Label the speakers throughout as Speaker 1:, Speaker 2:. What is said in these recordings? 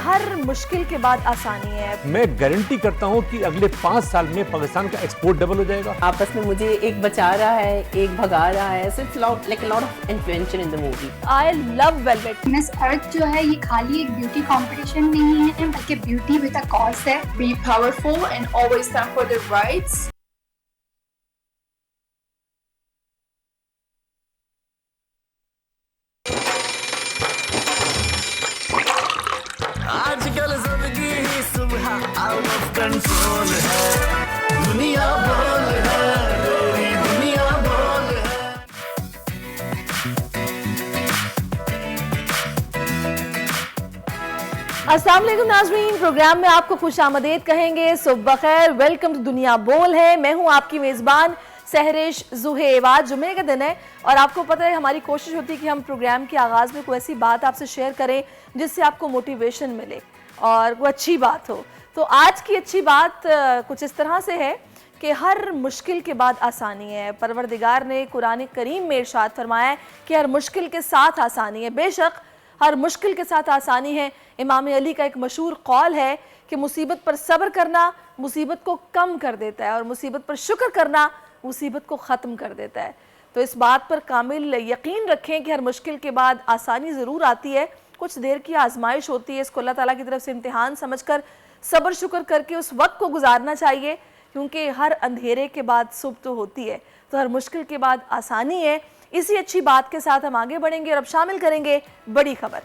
Speaker 1: हर मुश्किल के बाद आसानी है।
Speaker 2: मैं गारंटी करता हूं कि अगले 5 साल में पाकिस्तान का एक्सपोर्ट डबल हो जाएगा।
Speaker 3: आपस में मुझे एक बचा रहा है, एक भगा रहा है। So it's like a lot of intervention in the movie.
Speaker 1: I love Velvet.
Speaker 4: Miss Earth जो है ये खाली एक ब्यूटी कंपटीशन नहीं है, बल्कि ब्यूटी विद अ कॉज है।
Speaker 5: Be powerful and always stand for their rights.
Speaker 6: आजकल जिंदगी ही सुबह आउट ऑफ कंट्रोल है, दुनिया बोल है, तेरी दुनिया बोल है।
Speaker 1: अस्सलाम वालेकुम नाज़रीन, प्रोग्राम में आपको खुश आमदीद कहेंगे। सुबह खैर, वेलकम टू दुनिया बोल है। मैं हूं आपकी मेज़बान सहरिश ज़ुहेब। आज जुमे का दिन है और आपको पता है हमारी कोशिश होती है कि हम प्रोग्राम के आगाज़ में कोई ऐसी बात आपसे शेयर करें जिससे आपको मोटिवेशन मिले और कोई अच्छी बात हो। तो आज की अच्छी बात कुछ इस तरह से है कि हर मुश्किल के बाद आसानी है। परवरदिगार ने कुरान करीम में इरशाद फरमाया है कि हर मुश्किल के साथ आसानी है। बेशक हर मुश्किल के साथ आसानी है। इमाम अली का एक मशहूर कौल है कि मुसीबत पर सब्र करना मुसीबत को कम कर देता है और मुसीबत पर शुक्र करना मुसीबत को ख़त्म कर देता है। तो इस बात पर कामिल यकीन रखें कि हर मुश्किल के बाद आसानी ज़रूर आती है। कुछ देर की आजमाइश होती है, इसको अल्लाह ताला की तरफ से इम्तिहान समझकर सब्र शुक्र करके उस वक्त को गुजारना चाहिए, क्योंकि हर अंधेरे के बाद सुबह तो होती है। तो हर मुश्किल के बाद आसानी है। इसी अच्छी बात के साथ हम आगे बढ़ेंगे और अब शामिल करेंगे बड़ी खबर।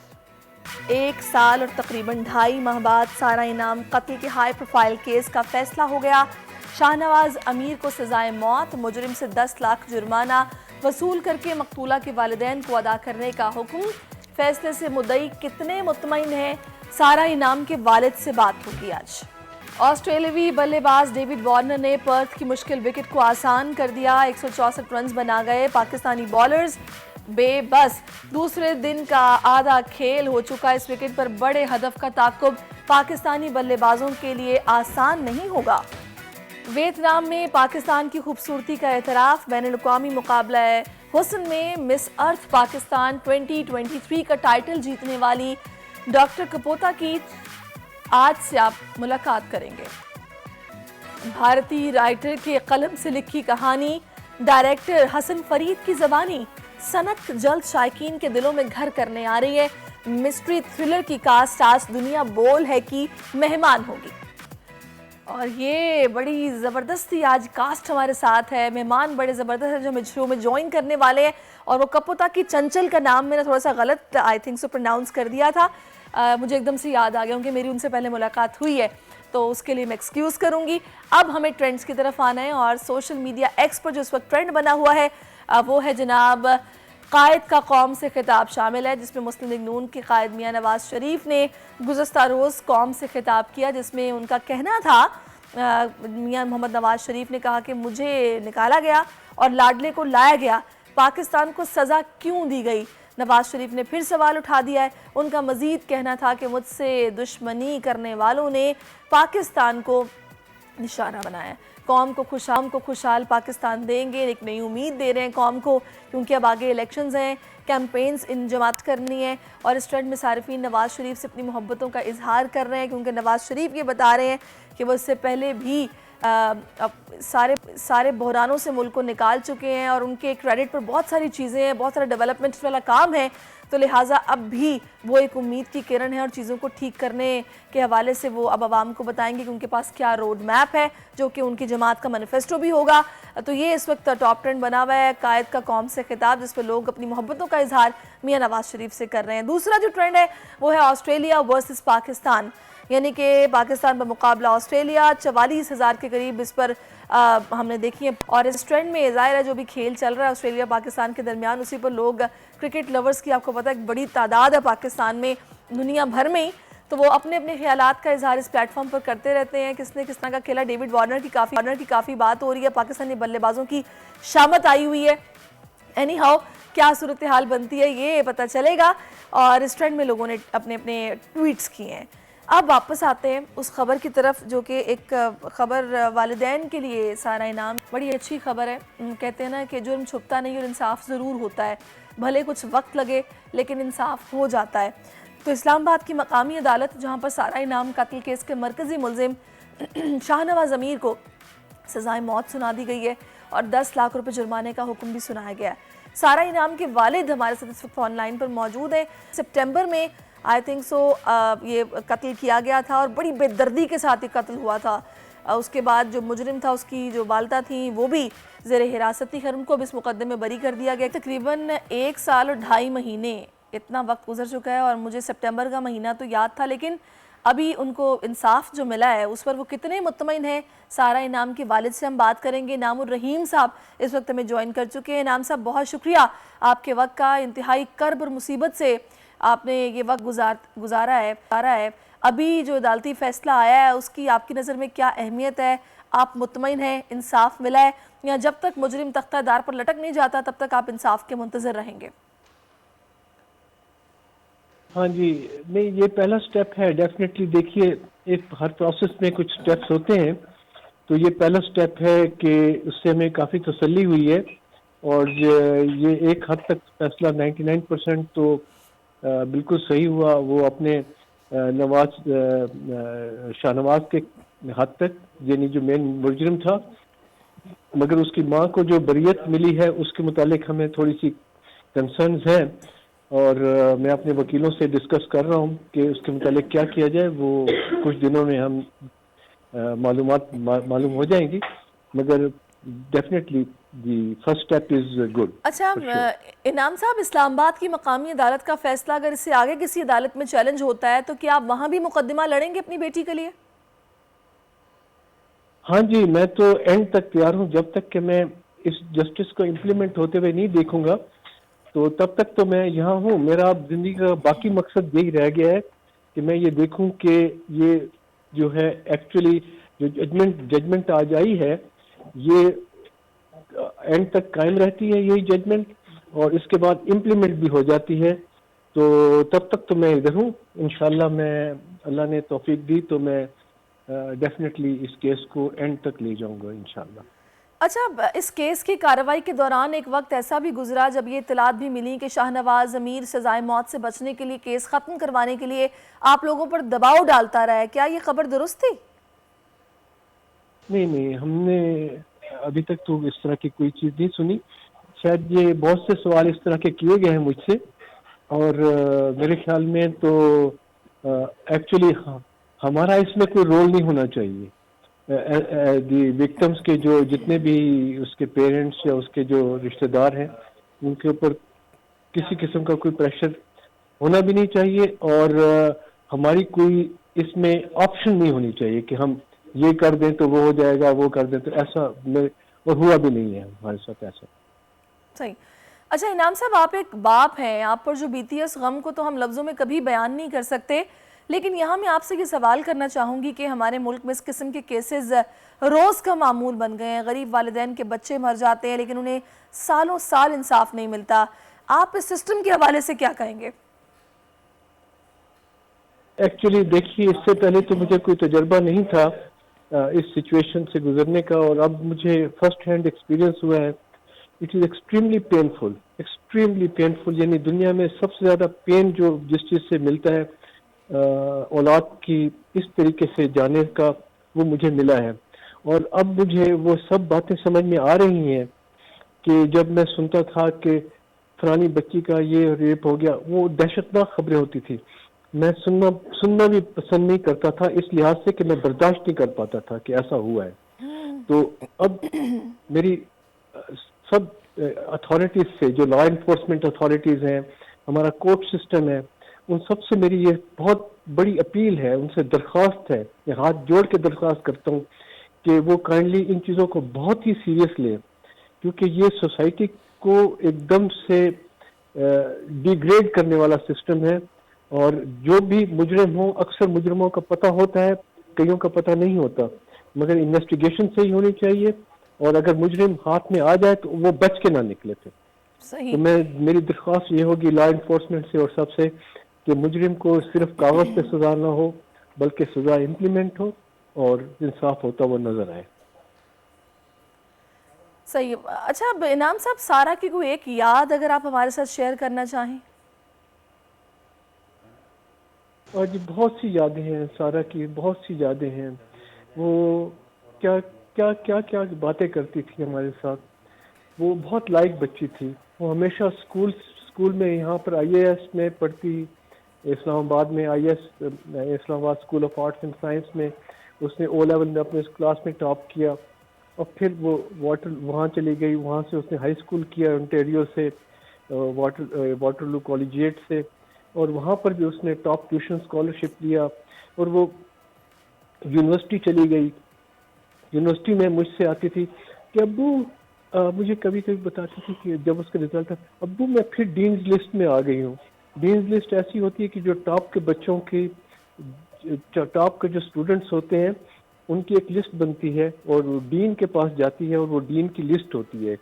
Speaker 1: 1 साल और तकरीबन 2.5 माह बाद सारा इनाम कत्ल के हाई प्रोफाइल केस का फैसला हो गया। शाहनवाज अमीर को सजाए मौत, मुजरिम से 10 लाख जुर्माना वसूल करके मकतूला के वालिदैन को अदा करने का हुक्म। फैसले से मुद्दई कितने मुतमईन हैं, सारा इनाम के वालिद से बात होगी आज। ऑस्ट्रेलियावी बल्लेबाज डेविड वार्नर ने पर्थ की मुश्किल विकेट को आसान कर दिया। 164 रन बना गए। पाकिस्तानी बॉलर्स बेबस। दूसरे दिन का आधा खेल हो चुका। इस विकेट पर बड़े हदफ का ताक़ुब पाकिस्तानी बल्लेबाजों के लिए आसान नहीं होगा। वियतनाम में पाकिस्तान की खूबसूरती का एतराफ़। बैनुल-अक़वामी मुकाबला हुस्न में मिस अर्थ पाकिस्तान 2023 का टाइटल जीतने वाली डॉक्टर कपोता की आज से आप मुलाकात करेंगे। भारतीय राइटर के कलम से लिखी कहानी, डायरेक्टर हसन फरीद की ज़बानी। सनत जल्द शायकीन के दिलों में घर करने आ रही है। मिस्ट्री थ्रिलर की कास्ट आज दुनिया बोल है कि मेहमान होगी और ये बड़ी ज़बरदस्ती आज कास्ट हमारे साथ है। मेहमान बड़े ज़बरदस्त है जो हमें शो में ज्वाइन करने वाले हैं। और वो कपोता की चंचल का नाम मैंने थोड़ा सा गलत आई थिंक सो प्रोनाउंस कर दिया था। मुझे एकदम से याद आ गया क्योंकि मेरी उनसे पहले मुलाकात हुई है, तो उसके लिए मैं एक्सक्यूज़ करूँगी। अब हमें ट्रेंड्स की तरफ आना है और सोशल मीडिया एक्स पर जो इस वक्त ट्रेंड बना हुआ है वो है जनाब कायद का कौम से खिताब शामिल है, जिसमें मुस्लिम लीग नून के कायद मियाँ नवाज़ शरीफ ने गुज़श्ता रोज़ कौम से खिताब किया, जिसमें उनका कहना था मियाँ मोहम्मद नवाज़ शरीफ ने कहा कि मुझे निकाला गया और लाडले को लाया गया, पाकिस्तान को सज़ा क्यों दी गई। नवाज़ शरीफ ने फिर सवाल उठा दिया है। उनका मज़ीद कहना था कि मुझसे दुश्मनी करने वालों ने पाकिस्तान को निशाना बनाया। कौम को खुशहाल पाकिस्तान देंगे, एक नई उम्मीद दे रहे हैं कौम को, क्योंकि अब आगे इलेक्शंस हैं, कैंपेन्स इंजमात करनी है। और इस ट्रेंड में सारिफीन नवाज़ शरीफ से अपनी मोहब्बतों का इजहार कर रहे हैं, क्योंकि नवाज़ शरीफ ये बता रहे हैं कि वो इससे पहले भी सारे बहरानों से मुल्क को निकाल चुके हैं और उनके क्रेडिट पर बहुत सारी चीज़ें हैं, बहुत सारा डेवलपमेंट वाला काम है। तो लिहाजा अब भी वो एक उम्मीद की किरण है और चीज़ों को ठीक करने के हवाले से वो अब आवाम को बताएंगे कि उनके पास क्या रोड मैप है, जो कि उनकी जमात का मैनिफेस्टो भी होगा। तो ये इस वक्त टॉप ट्रेंड बना हुआ है, कायद का कौम से खिताब, जिस पर लोग अपनी मोहब्बतों का इजहार मियाँ नवाज़ शरीफ से कर रहे हैं। दूसरा जो ट्रेंड है वो है ऑस्ट्रेलिया वर्सेस पाकिस्तान, यानी कि पाकिस्तान पर मुकाबला ऑस्ट्रेलिया। 44,000 के करीब इस पर हमने देखी है। और इस ट्रेंड में ज़ाहिर है जो भी खेल चल रहा है ऑस्ट्रेलिया पाकिस्तान के दरमियान, उसी पर लोग क्रिकेट लवर्स की आपको पता है एक बड़ी तादाद है पाकिस्तान में, दुनिया भर में ही, तो वो अपने अपने ख्यालात का इजहार इस प्लेटफॉर्म पर करते रहते हैं। किसने किस तरह का खेला, डेविड वार्नर की काफ़ी बात हो रही है, पाकिस्तानी बल्लेबाजों की शामत आई हुई है। एनी हाउ क्या सूरत हाल बनती है ये पता चलेगा। और इस ट्रेंड में लोगों ने अपने अपने ट्वीट्स किए हैं। अब वापस आते हैं उस खबर की तरफ जो कि एक खबर वालिदैन के लिए सारा इनाम, बड़ी अच्छी खबर है। कहते हैं ना कि जुर्म छुपता नहीं और इंसाफ ज़रूर होता है, भले कुछ वक्त लगे लेकिन इंसाफ हो जाता है। तो इस्लामाबाद की मकामी अदालत, जहां पर सारा इनाम कत्ल केस के मरकजी मुलजिम शाहनवाज अमीर को सजाए मौत सुना दी गई है और 10 लाख रुपए जुर्माने का हुक्म भी सुनाया गया है। सारा इनाम के वालिद हमारे साथ इस वक्त ऑनलाइन पर मौजूद है। सितंबर में आई थिंक सो ये कत्ल किया गया था और बड़ी बेदर्दी के साथ ये कत्ल हुआ था। उसके बाद जो मुजरिम था, उसकी जो वालदा थी, वो भी ज़ेर हिरासत थी। खैर उनको अब इस मुकदमे में बरी कर दिया गया। तकरीबन 1 साल और 2.5 महीने इतना वक्त गुजर चुका है और मुझे सितंबर का महीना तो याद था, लेकिन अभी उनको इंसाफ जो मिला है उस पर वो कितने मुतमईन हैं। सारा इनाम के वालिद से हम बात करेंगे। नामुर रहीम साहब इस वक्त हमें ज्वाइन कर चुके हैं। नाम साहब, बहुत शुक्रिया आपके वक्त का। इंतहाई कर्ब और मुसीबत से आपने ये वक्त गुजारा है। अभी जो अदालती फैसला आया है उसकी आपकी नज़र में क्या अहमियत है? आप मुतमईन हैं, इंसाफ मिला है, या जब तक मुजरिम तख्तादार पर लटक नहीं जाता तब तक आप इंसाफ के मुंतज़र रहेंगे?
Speaker 7: हाँ जी, नहीं, ये पहला स्टेप है। डेफिनेटली देखिए, एक हर प्रोसेस में कुछ स्टेप्स होते हैं, तो ये पहला स्टेप है कि उससे हमें काफ़ी तसल्ली हुई है और ये एक हद तक फैसला 99% तो बिल्कुल सही हुआ। वो अपने शाहनवाज के हद तक, यानी जो मेन मुजरिम था, मगर उसकी माँ को जो बरियत मिली है उसके मुतालिक हमें थोड़ी सी कंसर्न्स हैं और मैं अपने वकीलों से डिस्कस कर रहा हूँ कि उसके मुतालिक क्या किया जाए। वो कुछ दिनों में हम मालूम हो जाएंगी, मगर definitely the first step is good.
Speaker 1: अच्छा इनाम साहब, इस्लामाबाद की मकामी अदालत का फैसला अगर इससे आगे किसी अदालत में चैलेंज होता है तो क्या आप वहाँ भी मुकदमा लड़ेंगे अपनी बेटी के लिए?
Speaker 7: हाँ जी, मैं तो एंड तक तैयार हूँ। जब तक कि मैं इस जस्टिस को इम्प्लीमेंट होते हुए नहीं देखूंगा तो तब तक तो मैं यहाँ हूँ। मेरा अब जिंदगी का बाकी मकसद यही रह गया है कि मैं ये देखूं कि ये जो है एक्चुअली जो जजमेंट आज आई है ये एंड तक कायम रहती है, यही जजमेंट, और इसके बाद इम्प्लीमेंट भी हो जाती है। तो तब तक तो मैं इधर हूँ। इंशाल्लाह, मैं, अल्लाह ने तौफीक दी तो मैं डेफिनेटली इस केस को एंड तक ले जाऊंगा इंशाल्लाह।
Speaker 1: अच्छा, इस केस की कार्रवाई के दौरान एक वक्त ऐसा भी गुजरा जब ये इत्तलात भी मिली कि शाहनवाज अमीर सजाए मौत से बचने के लिए, केस ख़त्म करवाने के लिए आप लोगों पर दबाव डालता रहा है। क्या ये खबर दुरुस्त थी?
Speaker 7: नहीं, हमने अभी तक तो इस तरह की कोई चीज़ नहीं सुनी। शायद ये बहुत से सवाल इस तरह के किए गए हैं मुझसे और मेरे ख्याल में तो एक्चुअली हमारा इसमें कोई रोल नहीं होना चाहिए। दी विक्टिम्स के जो जितने भी उसके पेरेंट्स या उसके जो रिश्तेदार हैं उनके ऊपर किसी किस्म का कोई प्रेशर होना भी नहीं चाहिए और हमारी कोई इसमें ऑप्शन नहीं होनी चाहिए कि हम ये कर दें तो वो हो जाएगा, वो कर दें तो ऐसा, और हुआ भी नहीं है हमारे साथ ऐसा।
Speaker 1: सही। अच्छा इनाम साहब, आप एक बाप हैं, आप पर जो बीती है उस गम को तो हम लफ्ज़ों में कभी बयान नहीं कर सकते, लेकिन यहाँ मैं आपसे ये सवाल करना चाहूँगी कि हमारे मुल्क में इस किस्म के केसेस रोज़ का मामूल बन गए हैं। गरीब वालिदैन के बच्चे मर जाते हैं लेकिन उन्हें सालों साल इंसाफ नहीं मिलता। आप इस सिस्टम के हवाले से क्या कहेंगे?
Speaker 7: एक्चुअली देखिए, इससे पहले तो मुझे कोई तजर्बा नहीं था इस सिचुएशन से गुजरने का और अब मुझे फर्स्ट हैंड एक्सपीरियंस हुआ है। इट इज़ एक्सट्रीमली पेनफुल, यानी दुनिया में सबसे ज़्यादा पेन जो जिस चीज़ से मिलता है औलाद की इस तरीके से जाने का, वो मुझे मिला है। और अब मुझे वो सब बातें समझ में आ रही हैं कि जब मैं सुनता था कि फलानी बच्ची का ये रेप हो गया, वो दहशतनाक खबरें होती थी। मैं सुनना भी पसंद नहीं करता था, इस लिहाज से कि मैं बर्दाश्त नहीं कर पाता था कि ऐसा हुआ है। तो अब मेरी सब अथॉरिटीज से, जो लॉ इन्फोर्समेंट अथॉरिटीज हैं, हमारा कोर्ट सिस्टम है, उन सब से मेरी ये बहुत बड़ी अपील है, उनसे दरख्वास्त है, मैं हाथ जोड़ के दरख्वास्त करता हूँ कि वो काइंडली इन चीज़ों को बहुत ही सीरियस लें, क्योंकि ये सोसाइटी को एकदम से डिग्रेड करने वाला सिस्टम है। और जो भी मुजरिम हो, अक्सर मुजरिमों का पता होता है, कईयों का पता नहीं होता, मगर इन्वेस्टिगेशन सही होनी चाहिए और अगर मुजरिम हाथ में आ जाए तो वो बच के ना निकले थे।
Speaker 1: सही।
Speaker 7: तो मेरी दरख्वास्त ये होगी लॉ इन्फोर्समेंट से और सबसे कि मुजरिम को सिर्फ कागज पे सजा ना हो बल्कि सजा इम्प्लीमेंट हो और इंसाफ होता वो नजर आए।
Speaker 1: सही। अच्छा इनाम साहब, सारा की कोई एक याद अगर आप हमारे साथ शेयर करना चाहें?
Speaker 7: और जी बहुत सी यादें हैं सारा की, बहुत सी यादें हैं। वो क्या क्या क्या क्या बातें करती थी हमारे साथ। वो बहुत लाइक बच्ची थी। वो हमेशा स्कूल में यहाँ पर आईएएस में पढ़ती, इस्लामाबाद में IAS, Islamabad school of arts and science में उसने ओ लेवल में अपने क्लास में टॉप किया। और फिर वो वहाँ चली गई। वहाँ से उसने हाई स्कूल किया ओंटारियो से, वाटरलू कॉलेजिएट से, और वहाँ पर भी उसने टॉप ट्यूशन स्कॉलरशिप लिया। और वो यूनिवर्सिटी चली गई। यूनिवर्सिटी में मुझसे आती थी कि अब्बू, मुझे कभी कभी बताती थी कि जब उसका रिजल्ट था, अब्बू मैं फिर डीन्स लिस्ट में आ गई हूँ। डीन्स लिस्ट ऐसी होती है कि जो टॉप के बच्चों की, टॉप के जो स्टूडेंट्स होते हैं उनकी एक लिस्ट बनती है और वो डीन के पास जाती है, और वो डीन की लिस्ट होती है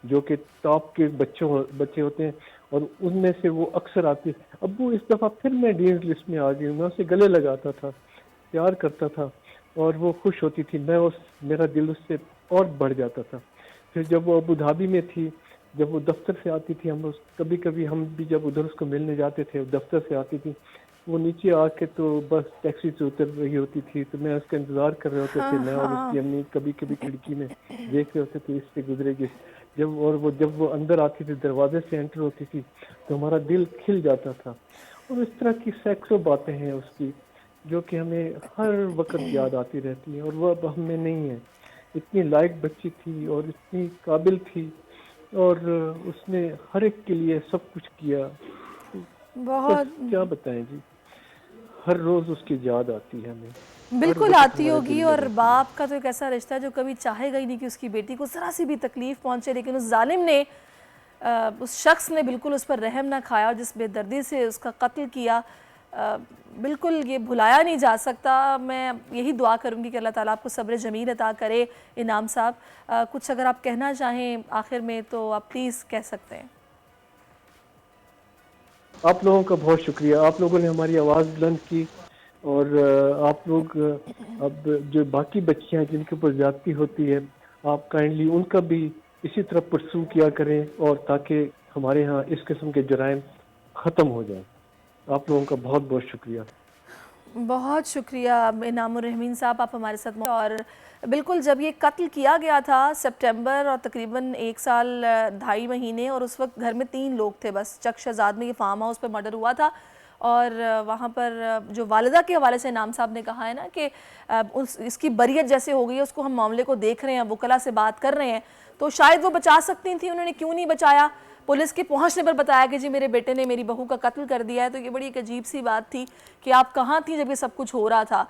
Speaker 7: जो कि टॉप के बच्चे होते हैं, और उनमें से वो अक्सर आती है, अब्बू इस दफ़ा फिर मैं डीन लिस्ट में आ गई हूँ। मैं उसे गले लगाता था, प्यार करता था, और वो खुश होती थी। मेरा दिल उससे और बढ़ जाता था। फिर जब वो अबू धाबी में थी, जब वो दफ्तर से आती थी, कभी कभी हम भी जब उधर उसको मिलने जाते थे, दफ्तर से आती थी, वो नीचे आके तो बस टैक्सी से उतर रही होती थी, तो मैं उसका इंतजार कर रहे होते थे। मैं और उसकी अम्मी कभी कभी खिड़की में देख रहे होते थे, इससे गुजरेगी। जब वो अंदर आती थी, दरवाजे से एंटर होती थी, तो हमारा दिल खिल जाता था। और इस तरह की सैकड़ों बातें हैं उसकी जो कि हमें हर वक्त याद आती रहती हैं, और वो अब हमें नहीं है। इतनी लायक बच्ची थी और इतनी काबिल थी, और उसने हर एक के लिए सब कुछ किया।
Speaker 1: बहुत
Speaker 7: बस क्या बताएं जी, हर रोज उसकी याद आती है हमें।
Speaker 1: बिल्कुल
Speaker 7: हर वक्त
Speaker 1: आती
Speaker 7: हमारे
Speaker 1: होगी।
Speaker 7: दिल में
Speaker 1: और
Speaker 7: रहती है।
Speaker 1: बाप का तो एक ऐसा रिश्ता है जो कभी चाहेगा ही नहीं कि उसकी बेटी को ज़रा सी भी तकलीफ पहुंचे, लेकिन उस जालिम ने, उस शख्स ने बिल्कुल उस पर रहम ना खाया और जिस बेदर्दी से उसका कत्ल किया, बिल्कुल ये भुलाया नहीं जा सकता। मैं यही दुआ करूंगी कि अल्लाह ताला आपको सब्र जमील अता करे। इनाम साहब, कुछ अगर आप कहना चाहें आखिर में तो आप प्लीज़ कह सकते हैं।
Speaker 7: आप लोगों का बहुत शुक्रिया, आप लोगों ने हमारी आवाज़ बुलंद की। और आप लोग अब जो बाकी बच्चियां हैं जिनके ऊपर ज्यादती होती है, आप काइंडली उनका भी इसी तरह परसू किया करें, और ताकि हमारे यहाँ इस किस्म के जराइम ख़त्म हो जाए। आप लोगों का बहुत बहुत शुक्रिया।
Speaker 1: बहुत शुक्रिया इनामुर रहमीन साहब, आप हमारे साथ और बिल्कुल जब ये कत्ल किया गया था सितंबर, और तकरीबन 1 साल 2.5 महीने, और उस वक्त घर में 3 लोग थे बस। चक शहजाद में ये फार्म हाउस पर मर्डर हुआ था, और वहाँ पर जो वालिदा के हवाले से इनाम साहब ने कहा है ना कि इसकी बरियत जैसे हो गई है, उसको हम मामले को देख रहे हैं, वकला से बात कर रहे हैं, तो शायद वो बचा सकती थी, उन्होंने क्यों नहीं बचाया। पुलिस के पहुंचने पर बताया कि जी मेरे बेटे ने मेरी बहू का कत्ल कर दिया है। तो ये बड़ी एक अजीब सी बात थी कि आप कहाँ थी जब ये सब कुछ हो रहा था।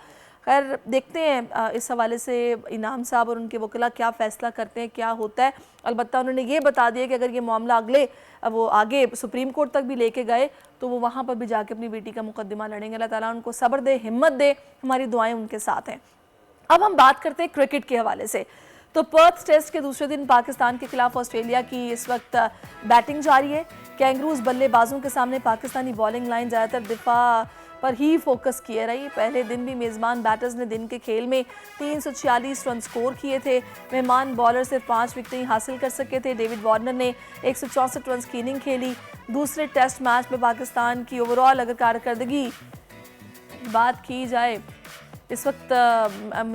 Speaker 1: खैर देखते हैं इस हवाले से इनाम साहब और उनके वकील क्या फ़ैसला करते हैं, क्या होता है। अलबत्ता उन्होंने ये बता दिया कि अगर ये मामला वो आगे सुप्रीम कोर्ट तक भी लेके गए तो वो वहाँ पर भी जाके अपनी बेटी का मुकदमा लड़ेंगे। अल्लाह ताला उनको सब्र दे, हिम्मत दे, हमारी दुआएं उनके साथ हैं। अब हम बात करते हैं क्रिकेट के हवाले से। तो पर्थ टेस्ट के दूसरे दिन पाकिस्तान के खिलाफ ऑस्ट्रेलिया की इस वक्त बैटिंग जारी है। कैंगरूज बल्लेबाजों के सामने पाकिस्तानी बॉलिंग लाइन ज़्यादातर दिफा पर ही फोकस किए रही। पहले दिन भी मेज़बान बैटर्स ने दिन के खेल में 346 रन स्कोर किए थे। मेहमान बॉलर सिर्फ 5 विकेटें हासिल कर सके थे। डेविड वार्नर ने 164 रन की इनिंग खेली। दूसरे टेस्ट मैच में पाकिस्तान की ओवरऑल अगर कारकर्दगी बात की जाए, इस वक्त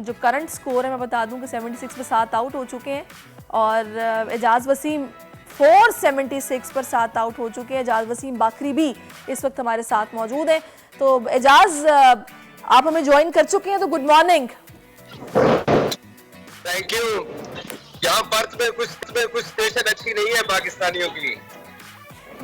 Speaker 1: जो करंट स्कोर है मैं बता दूं कि 76 पर 7 आउट हो चुके हैं, और एजाज वसीम 476 पर 7 आउट हो चुके हैं। एजाज वसीम बाकरी भी इस वक्त हमारे साथ मौजूद हैं। तो एजाज, आप हमें ज्वाइन कर चुके हैं, तो गुड मॉर्निंग।
Speaker 8: Thank you. यहाँ पर्थ में कुछ स्टेशन अच्छी नहीं है पाकिस्तानियों की।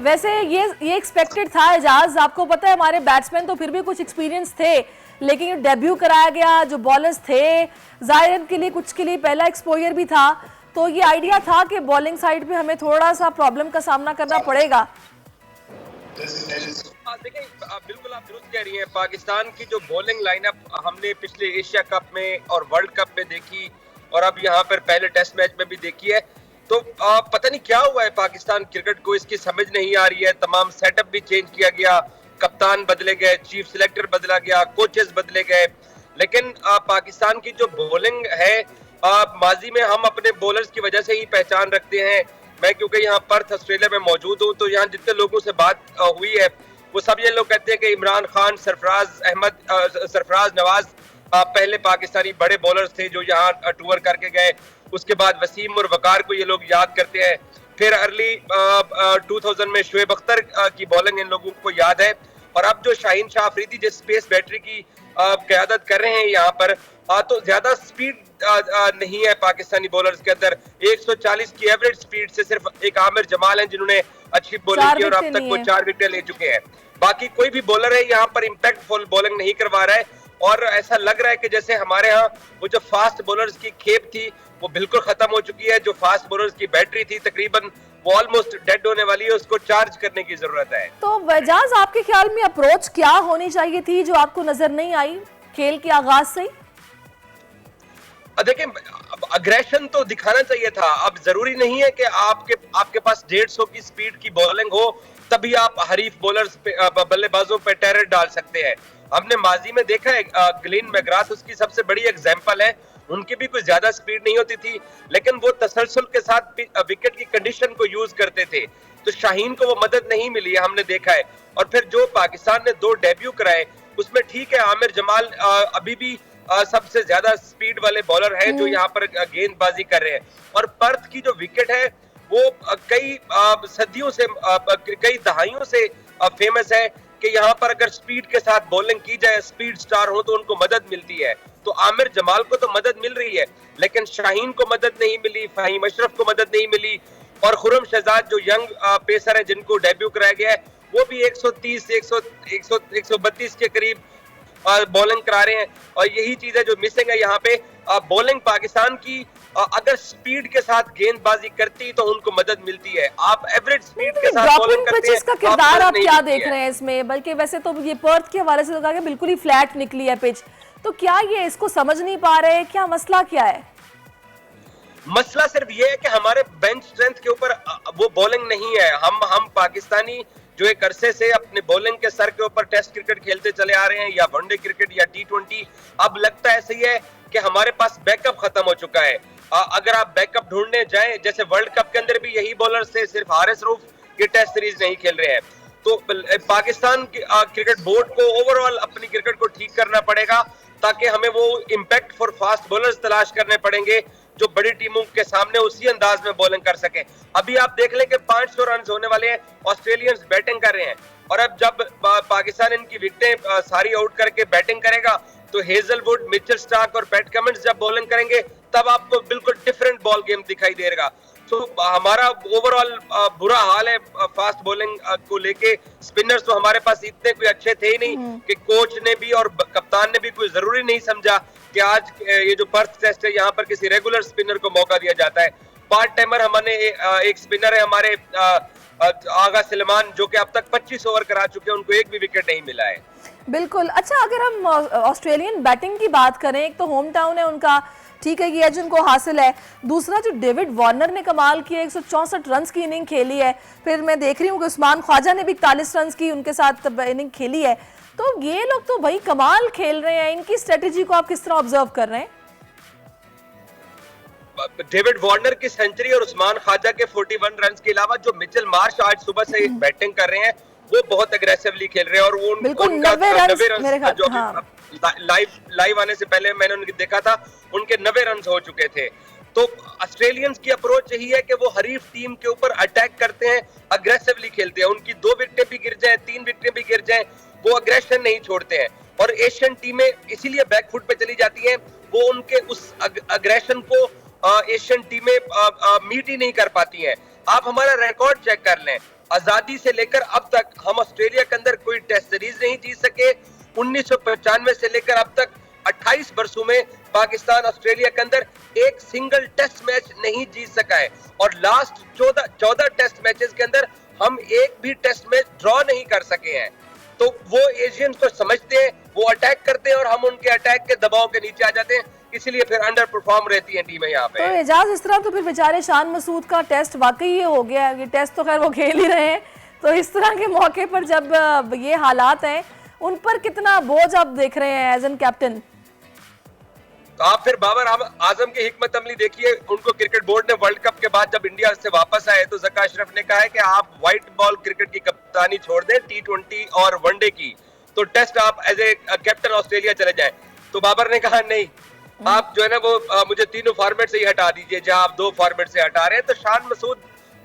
Speaker 1: वैसे ये एक्सपेक्टेड था एजाज, आपको पता है हमारे बैट्समैन तो फिर भी कुछ एक्सपीरियंस थे, लेकिन डेब्यू कराया गया, जो बॉलर्स थे जाहिर के लिए कुछ के लिए पहला एक्सपोजर भी था, तो ये आइडिया था कि बॉलिंग साइड पे हमें थोड़ा सा प्रॉब्लम का सामना करना पड़ेगा।
Speaker 8: देखिए बिल्कुल आप दुरुस्त कह रही हैं। पाकिस्तान की जो बॉलिंग लाइनअप हमने पिछले एशिया कप में और वर्ल्ड कप में देखी, और अब यहाँ पर पहले टेस्ट मैच में भी देखी है, तो पता नहीं क्या हुआ है पाकिस्तान क्रिकेट को, इसकी समझ नहीं आ रही है। तमाम सेटअप भी चेंज किया गया, कप्तान बदले गए, चीफ सिलेक्टर बदला गया, कोचेस बदले गए, लेकिन पाकिस्तान की जो बॉलिंग है माजी में हम अपने बॉलर्स की वजह से ही पहचान रखते हैं। मैं क्योंकि यहाँ पर्थ ऑस्ट्रेलिया में मौजूद हूँ, तो यहाँ जितने लोगों से बात हुई है वो सब ये लोग कहते हैं कि इमरान खान, सरफराज नवाज पहले पाकिस्तानी बड़े बॉलर्स थे जो यहाँ टूर करके गए। उसके बाद वसीम और वकार को ये लोग याद करते हैं। फिर अर्ली 2000 में शुएब अख्तर की बॉलिंग इन लोगों को याद है। और अब जो शाहीन शाह अफरीदी जिस स्पेस बैटरी की क़यादत कर रहे हैं यहाँ पर, तो ज्यादा स्पीड नहीं है पाकिस्तानी बॉलर्स के अंदर। 140 की एवरेज स्पीड से सिर्फ एक आमिर जमाल हैं जिन्होंने अच्छी बॉलिंग की और अब तक वो 4 विकेट ले चुके हैं। बाकी कोई भी बॉलर है यहाँ पर इम्पैक्टफुल बॉलिंग नहीं करवा रहा है। और ऐसा लग रहा है कि जैसे हमारे यहाँ वो जो फास्ट बॉलर्स की खेप थी वो बिल्कुल खत्म हो चुकी है। जो फास्ट बॉलर्स की बैटरी थी तकरीबन वो ऑलमोस्ट डेड होने वाली है, उसको चार्ज करने की जरूरत है।
Speaker 1: तो वजाज, आपके ख्याल में अप्रोच क्या होनी चाहिए थी जो आपको नजर नहीं आई खेल के आगाज से ही?
Speaker 8: देखिए, अग्रेशन तो दिखाना चाहिए था। अब जरूरी नहीं है कि आपके पास 150 की स्पीड की बॉलिंग हो तभी आप हरीफ बॉलर्स पे, बल्लेबाजों पे टेरर डाल सकते हैं। हमने माजी में देखा है, ग्लेन मैकग्राथ उसकी सबसे बड़ी एग्जांपल है। उनकी भी कोई ज्यादा स्पीड नहीं होती थी लेकिन वो तसलसल के साथ विकेट की कंडीशन को यूज करते थे। तो शाहीन को वो मदद नहीं मिली है, हमने देखा है। और फिर जो पाकिस्तान ने 2 डेब्यू कराए उसमें ठीक है, आमिर जमाल अभी भी सबसे ज्यादा स्पीड वाले बॉलर हैं जो यहाँ पर गेंदबाजी कर रहे हैं। और पर्थ की जो विकेट है वो कई सदियों से, कई दहाइयों से फेमस है कि यहाँ पर अगर स्पीड के साथ बॉलिंग की जाए, स्पीड स्टार हो तो उनको मदद मिलती है। तो आमिर जमाल को तो मदद मिल रही है लेकिन शाहीन को मदद नहीं मिली, फहीम अशरफ को मदद नहीं मिली। और खुर्रम शहजाद जो यंग पेसर है जिनको डेब्यू कराया गया है वो भी 130, 132 के करीब बॉलिंग करा रहे हैं। और यही चीज है जो मिसिंग है यहाँ पे। बॉलिंग पाकिस्तान की अगर स्पीड के साथ गेंदबाजी करती तो उनको मदद मिलती है। आप एवरेज स्पीड के साथ बॉलिंग करते हैं,
Speaker 1: का किरदार आप क्या देख रहे हैं इसमें? बल्कि वैसे तो ये पर्थ के हवाले से तो कहा कि बिल्कुल ही फ्लैट निकली है पिच, तो क्या ये इसको समझ नहीं पा रहे? क्या मसला क्या है?
Speaker 8: मसला सिर्फ ये है कि हमारे बेंच स्ट्रेंथ के ऊपर वो बॉलिंग नहीं है। हम पाकिस्तानी जो एक अरसे से अपने बॉलिंग के सर के ऊपर टेस्ट क्रिकेट खेलते चले आ रहे हैं या वनडे क्रिकेट या T20, अब लगता है सही है कि हमारे पास बैकअप खत्म हो चुका है। अगर आप बैकअप ढूंढने जाएं, जैसे वर्ल्ड कप के अंदर भी यही बॉलर्स थे, सिर्फ हारिस रऊफ ये टेस्ट सीरीज नहीं खेल रहे हैं। तो पाकिस्तान क्रिकेट बोर्ड को ओवरऑल अपनी क्रिकेट को ठीक करना पड़ेगा ताकि हमें वो इम्पैक्ट फॉर फास्ट बॉलर्स तलाश करने पड़ेंगे जो बड़ी टीमों के सामने उसी अंदाज में बॉलिंग कर सके। अभी आप देख लें कि 500 रन होने वाले हैं, ऑस्ट्रेलियंस बैटिंग कर रहे हैं। और अब जब पाकिस्तान इनकी विकेटें सारी आउट करके बैटिंग करेगा तो हेजलवुड, मिचेल स्टार्क और पैट कमिंस जब बॉलिंग करेंगे तब आपको बिल्कुल डिफरेंट बॉल गेम दिखाई देगा। तो हमारा ओवरऑल बुरा हाल है फास्ट बॉलिंग को लेके। स्पिनर्स तो हमारे पास इतने कोई अच्छे थे ही नहीं कि कोच ने भी और कप्तान ने भी कोई जरूरी नहीं समझा कि आज ये जो पर्थ टेस्ट है यहाँ पर किसी रेगुलर स्पिनर को मौका दिया जाता है। पार्ट टाइमर हमारे एक स्पिनर है हमारे आगा सलमान जो कि अब तक 25 ओवर करा चुके हैं, उनको एक भी विकेट नहीं मिला है।
Speaker 1: बिल्कुल। अच्छा, अगर हम ऑस्ट्रेलियन बैटिंग की बात करें, एक तो होम टाउन है उनका, ठीक है, ये एज उनको हासिल है। दूसरा जो डेविड वार्नर ने कमाल किया, 164 रन की इनिंग खेली है। फिर मैं देख रही हूँ कि उस्मान ख्वाजा ने भी 41 रन की उनके साथ इनिंग खेली है। तो ये लोग तो भाई कमाल खेल रहे हैं। इनकी स्ट्रेटेजी को आप किस तरह ऑब्जर्व कर रहे हैं?
Speaker 8: डेविड वार्नर की सेंचुरी और उस्मान ख्वाजा के 41 रन के अलावा जो मिचेल मार्श आज सुबह से बैटिंग कर रहे हैं वो बहुत अग्रेसिवली खेल रहे हैं। और वो
Speaker 1: बिल्कुल 90 रन जो
Speaker 8: लाइव आने से पहले मैंने उनकी देखा था, उनके 90 रन हो चुके थे। तो ऑस्ट्रेलियंस की अप्रोच यही है कि वो हरीफ टीम के ऊपर अटैक करते हैं, अग्रेसिवली खेलते हैं। उनकी 2 विकेटें भी गिर जाए, 3 विकेटें भी गिर जाए, वो अग्रेशन नहीं छोड़ते हैं। और एशियन टीमें इसीलिए बैकफुट पे चली जाती हैं, वो उनके उस अग्रेशन को एशियन टीमें मीट ही नहीं कर पाती हैं। आप हमारा रिकॉर्ड चेक कर लें, आजादी से लेकर अब तक हम ऑस्ट्रेलिया के अंदर कोई टेस्ट सीरीज नहीं जीत सके। 1995 से लेकर अब तक 28 वर्षों में पाकिस्तान ऑस्ट्रेलिया के अंदर एक सिंगल टेस्ट मैच नहीं जीत सका है। और लास्ट 14 टेस्ट मैचेस के अंदर हम एक भी टेस्ट मैच ड्रॉ नहीं कर सके हैं। तो वो एशियंस को समझते हैं, वो अटैक करते हैं और हम उनके अटैक के दबाव के नीचे आ जाते हैं, इसीलिए फिर अंडर परफॉर्म रहती हैं टीमें यहाँ पे।
Speaker 1: तो एजाज, इस तरह तो फिर बेचारे शान मसूद का टेस्ट वाकई ये हो गया। ये टेस्ट तो खैर वो खेल ही रहे हैं, तो इस तरह के मौके पर जब ये हालात हैं उन पर कितना बोझ आप देख रहे हैं एज एन कैप्टन?
Speaker 8: तो आप फिर बाबर आजम की हिकमत अमली देखिए। उनको क्रिकेट बोर्ड ने वर्ल्ड कप के बाद जब इंडिया से वापस आए तो जका अशरफ ने कहा है कि आप व्हाइट बॉल क्रिकेट की कप्तान कप्तानी छोड़ दें T20 और वनडे की, तो टेस्ट आप एज ए कैप्टन ऑस्ट्रेलिया चले जाएं। तो बाबर ने कहा नहीं, आप जो है ना वो मुझे तीनों फॉर्मेट से ही हटा दीजिए, जहां आप 2 फॉर्मेट से हटा रहे हैं। तो शान मसूद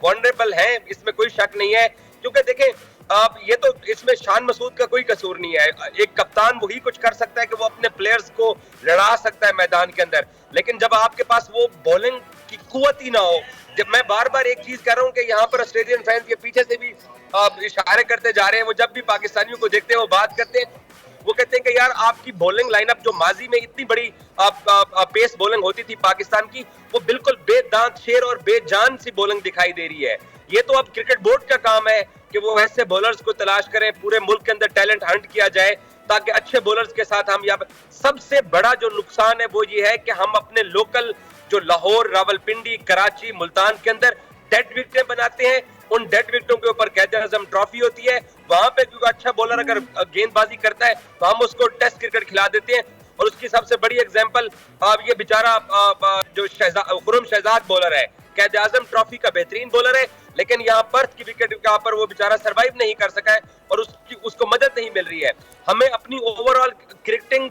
Speaker 8: वनरेबल है, इसमें कोई शक नहीं है, क्योंकि देखें आप ये तो इसमें शान मसूद का कोई कसूर नहीं है। एक कप्तान वही कुछ कर सकता है कि वो अपने प्लेयर्स को लड़ा सकता है मैदान के अंदर, लेकिन जब आपके पास वो बॉलिंग की कुव्वत ही ना हो। जब मैं बार बार एक चीज कह रहा हूँ कि यहाँ पर ऑस्ट्रेलियन फैंस के पीछे से भी इशारे करते जा रहे हैं, वो जब भी पाकिस्तानियों को देखते हैं वो बात करते हैं, वो कहते हैं कि यार आपकी बॉलिंग लाइनअप जो माजी में इतनी बड़ी पेस बॉलिंग होती थी पाकिस्तान की, वो बिल्कुल बेदांत शेर और बेजान सी बॉलिंग दिखाई दे रही है। ये तो अब क्रिकेट बोर्ड का काम है कि वो ऐसे बॉलर्स को तलाश करें, पूरे मुल्क के अंदर टैलेंट हंट किया जाए ताकि अच्छे बॉलर्स के साथ हम यहाँ पर। सबसे बड़ा जो नुकसान है वो ये है कि हम अपने लोकल जो लाहौर, रावलपिंडी, कराची, मुल्तान के अंदर डेड विकेटें बनाते हैं। उन डेड विकेटों के ऊपर कैद-ए-आज़म ट्रॉफी होती है, वहां पे क्योंकि अच्छा बॉलर अगर गेंदबाजी करता है तो हम उसको टेस्ट क्रिकेट खिला देते हैं। और उसकी सबसे बड़ी एग्जांपल ये बेचारा जो खुरम शहजाद बॉलर है, कैद-ए-आज़म ट्रॉफी का बेहतरीन बॉलर है, लेकिन यहाँ पर्थ की विकेट के ऊपर वो बेचारा सरवाइव नहीं कर सका है और उसको मदद नहीं मिल रही है। हमें अपनी ओवरऑल क्रिकेटिंग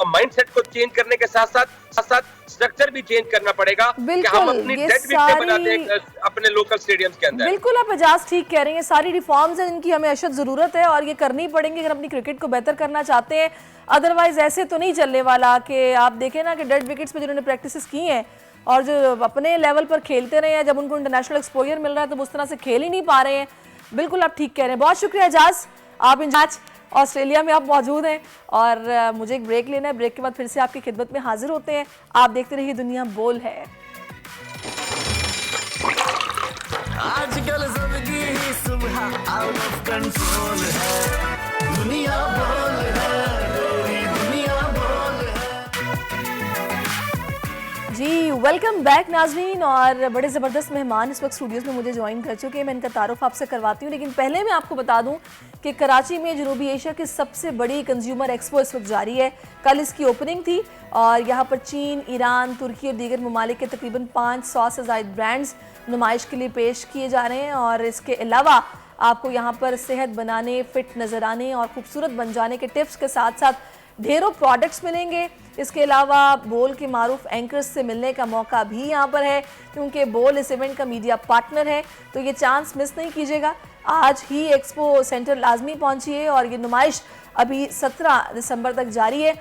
Speaker 8: माइंडसेट को चेंज करने के साथ साथ स्ट्रक्चर भी चेंज करना पड़ेगा कि हम अपनी डेड विकेटें बनाते हैं अपने लोकल स्टेडियम्स के अंदर।
Speaker 1: बिल्कुल आप एजाज ठीक कह रहे हैं, सारी रिफॉर्म्स हैं इनकी हमें अशद जरूरत है और ये करनी पड़ेंगी अगर अपनी क्रिकेट को बेहतर करना चाहते हैं। अदरवाइज ऐसे तो नहीं चलने वाला कि आप देखें ना कि डेड विकेट्स पे जिन्होंने प्रैक्टिस की हैं और जो अपने लेवल पर खेलते रहे हैं, जब उनको इंटरनेशनल एक्सपोजर मिल रहा है तो उस तरह से खेल ही नहीं पा रहे हैं। बिल्कुल आप ठीक कह रहे हैं। बहुत शुक्रिया एजाज, आप इंचार्ज ऑस्ट्रेलिया में आप मौजूद हैं और मुझे एक ब्रेक लेना है, ब्रेक के बाद फिर से आपकी खिदमत में हाजिर होते हैं। आप देखते रहिए दुनिया बोल है।
Speaker 6: आजकल सबकी ही सुबह आउट ऑफ कंट्रोल है, दुनिया बोल है, तेरी दुनिया बोल है।
Speaker 1: जी वेलकम बैक नाजरीन, और बड़े ज़बरदस्त मेहमान इस वक्त स्टूडियोज़ में मुझे ज्वाइन कर चुके हैं। मैं इनका तारुफ आपसे करवाती हूँ, लेकिन पहले मैं आपको बता दूँ कि कराची में जनूबी एशिया की सबसे बड़ी कंज्यूमर एक्सपो इस वक्त जारी है। कल इसकी ओपनिंग थी और यहाँ पर चीन, ईरान, तुर्की और दीगर ममालिक के तकरीबन 500 से ज़ायद ब्रांड्स नुमाइश के लिए पेश किए जा रहे हैं। और इसके अलावा आपको यहाँ पर सेहत बनाने, फिट नज़र आने और खूबसूरत बन जाने के टिप्स के साथ साथ ढेरों प्रोडक्ट्स मिलेंगे। इसके अलावा बोल के मारूफ एंकर्स से मिलने का मौका भी यहाँ पर है, क्योंकि बोल इस इवेंट का मीडिया पार्टनर है, तो ये चांस मिस नहीं कीजिएगा। आज ही एक्सपो सेंटर लाजमी पहुँचिए और ये नुमाइश अभी 17 दिसंबर तक जारी है,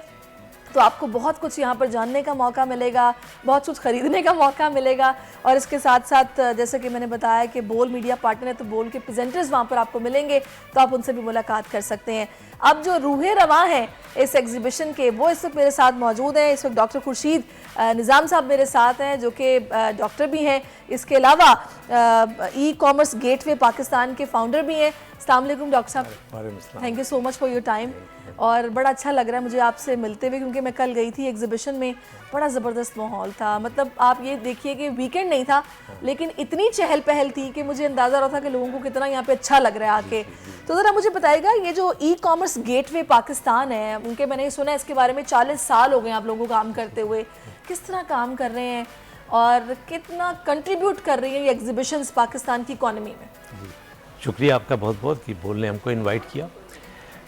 Speaker 1: तो आपको बहुत कुछ यहाँ पर जानने का मौका मिलेगा, बहुत कुछ ख़रीदने का मौका मिलेगा। और इसके साथ साथ जैसे कि मैंने बताया कि बोल मीडिया पार्टनर है, तो बोल के प्रेजेंटर्स वहाँ पर आपको मिलेंगे, तो आप उनसे भी मुलाकात कर सकते हैं। अब जो रूहे रवां हैं इस एग्जीबिशन के, वो इस वक्त मेरे साथ मौजूद हैं। इस वक्त डॉक्टर खुर्शीद निज़ाम साहब मेरे साथ हैं, जो कि डॉक्टर भी हैं। इसके अलावा ई कॉमर्स गेटवे पाकिस्तान के फाउंडर भी हैं। अस्सलाम वालेकुम डॉक्टर साहब, thank you so much for your time. और बड़ा अच्छा लग रहा है मुझे आपसे मिलते हुए, क्योंकि मैं कल गई थी एग्जीबिशन में, बड़ा ज़बरदस्त माहौल था। मतलब आप ये देखिए कि वीकेंड नहीं था, लेकिन इतनी चहल पहल थी कि मुझे अंदाज़ा रहा था कि लोगों को कितना यहाँ पे अच्छा लग रहा है आके। तो ज़रा मुझे बताइएगा, ये जो ई कॉमर्स गेटवे पाकिस्तान है, उनके मैंने सुना है इसके बारे में 40 साल हो गए आप लोगों को काम करते हुए, किस तरह काम कर रहे हैं और कितना कंट्रीब्यूट कर रही है ये एग्जीबिशंस पाकिस्तान की इकॉनमी में?
Speaker 2: शुक्रिया आपका बहुत बहुत कि बोल ने हमको इनवाइट किया।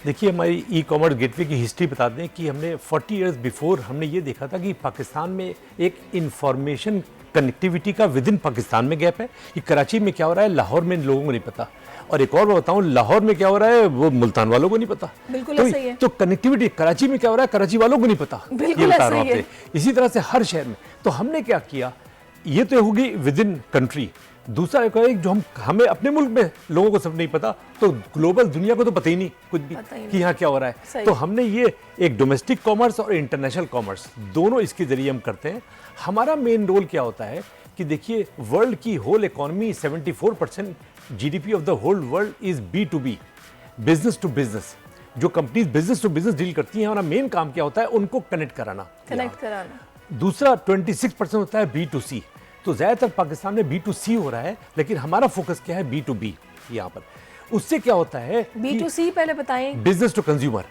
Speaker 2: देखिए, हमारी ई कॉमर्स गेटवे की हिस्ट्री बता दें कि हमने 40 इयर्स बिफोर हमने ये देखा था कि पाकिस्तान में एक इंफॉर्मेशन कनेक्टिविटी का विद इन पाकिस्तान में गैप है कि कराची में क्या हो रहा है लाहौर में लोगों को नहीं पता, और एक और बताऊं लाहौर में क्या हो रहा है वो मुल्तान वालों को नहीं पता।
Speaker 1: बिल्कुल
Speaker 2: तो,
Speaker 1: ऐसा ही है।
Speaker 2: तो कनेक्टिविटी कराची में क्या हो रहा है कराची वालों को नहीं पता, ये बता रहा हूं आपसे। इसी तरह से हर शहर में। तो हमने क्या किया, ये तो होगी विद इन कंट्री। दूसरा एक है जो हमें अपने मुल्क में लोगों को सब नहीं पता, तो ग्लोबल दुनिया को तो पता ही नहीं कुछ भी कि यहाँ क्या हो रहा है। तो हमने ये एक डोमेस्टिक कॉमर्स और इंटरनेशनल कॉमर्स दोनों इसके जरिए हम करते हैं। हमारा मेन रोल क्या होता है कि देखिए, वर्ल्ड की whole economy 74% GDP of the whole world is B2B, business to business. जो companies business to business deal करती हैं, हमारा मेन काम क्या होता है, उनको कनेक्ट कराना। दूसरा 26% होता है B2C। तो ज़्यादातर पाकिस्तान में B2C हो रहा है, लेकिन हमारा फोकस क्या है B2B यहाँ पर। उससे क्या होता है,
Speaker 1: B2C पहले बताएं।
Speaker 2: Business to consumer,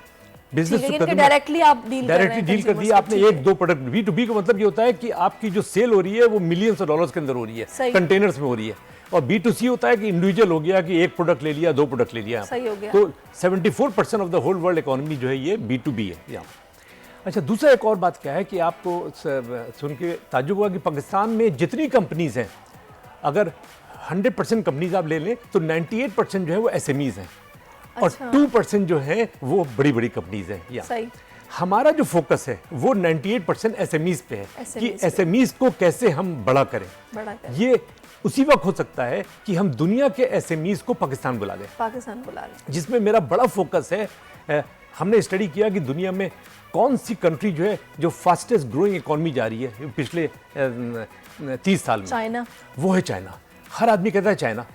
Speaker 2: business to consumer
Speaker 1: directly आप डायरेक्टली
Speaker 2: डील कर दिया आपने 1-2 प्रोडक्ट। B2B का मतलब ये होता है कि आपकी जो सेल हो रही है वो मिलियंस ऑफ डॉलर्स के अंदर हो रही है, कंटेनर्स में हो रही है। और B2C होता है कि इंडिविजुअल हो गया कि एक प्रोडक्ट ले लिया, 2 प्रोडक्ट ले लिया।
Speaker 1: सही हो गया।
Speaker 2: तो 74% of the whole world economy जो है ये B2B है यहाँ। अच्छा, दूसरा एक और बात क्या है कि आपको सुन के ताज्जुब हुआ कि पाकिस्तान में जितनी कंपनीज हैं, अगर 100% कंपनीज आप ले लें तो 98% जो है वो SMEs हैं और 2% जो है वो बड़ी बड़ी कंपनीज हैं यहाँ।
Speaker 1: सही।
Speaker 2: हमारा जो फोकस है वो 98% SMEs पे है कि SMEs को कैसे हम बड़ा करें। ये उसी वक्त हो सकता है कि हम दुनिया के SMEs को पाकिस्तान बुला लें, जिसमें मेरा बड़ा फोकस है। हमने स्टडी किया कि दुनिया में कौन सी कंट्री जो है जो फास्टेस्ट ग्रोइंग इकोनॉमी जा रही है पिछले 30 साल में।
Speaker 1: चाइना।
Speaker 2: वो है चाइना। हर आदमी कहता है चाइना।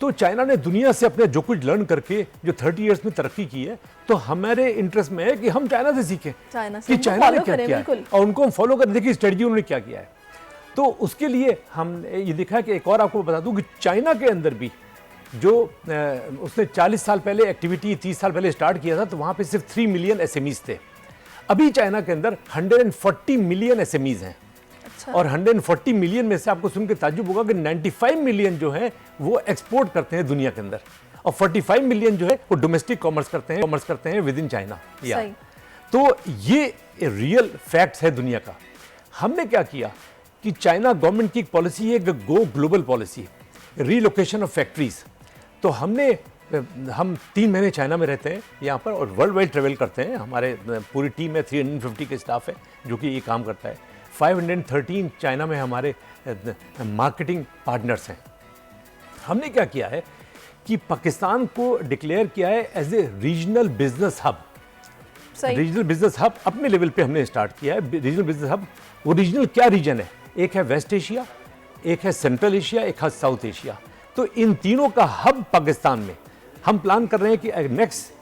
Speaker 2: तो चाइना ने दुनिया से अपने जो कुछ लर्न करके जो 30 इयर्स में तरक्की की है, तो हमारे इंटरेस्ट में है कि हम चाइना से सीखें कि चाइना ने क्या किया है और उनको हम फॉलो करें, देखिए स्ट्रेटजी उन्होंने क्या किया है। तो उसके लिए हम ये देखा है कि एक और आपको बता दूं कि चाइना के अंदर भी जो उसने 40 साल पहले एक्टिविटी 30 साल पहले स्टार्ट किया था, तो वहाँ पे सिर्फ 3 मिलियन SMEs थे। अभी चाइना के अंदर 140 मिलियन SMEs हैं। और 140 मिलियन में से आपको सुन के ताज्जुब होगा कि 95 मिलियन जो है वो एक्सपोर्ट करते हैं दुनिया के अंदर और 45 मिलियन जो है वो डोमेस्टिक कॉमर्स करते हैं विद इन चाइना। तो ये रियल फैक्ट्स है दुनिया का। हमने क्या किया कि चाइना गवर्नमेंट की एक पॉलिसी है, go global policy, relocation of factories. तो हम 3 महीने चाइना में रहते हैं यहाँ पर और वर्ल्ड वाइड ट्रेवल करते हैं। हमारे पूरी टीम है, 350 के स्टाफ है जो कि ये काम करता है। 513 चाइना में हमारे मार्केटिंग पार्टनर्स हैं। हमने क्या किया है कि पाकिस्तान को डिक्लेयर किया है as a regional business hub. Regional business hub अपने लेवल पे हमने स्टार्ट किया है। रीजनल बिजनेस हब, वो रीजनल क्या रीजन है? एक है वेस्ट एशिया, एक है सेंट्रल एशिया, एक है साउथ एशिया। तो इन तीनों का हब पाकिस्तान में हम प्लान कर रहे हैं कि नेक्स्ट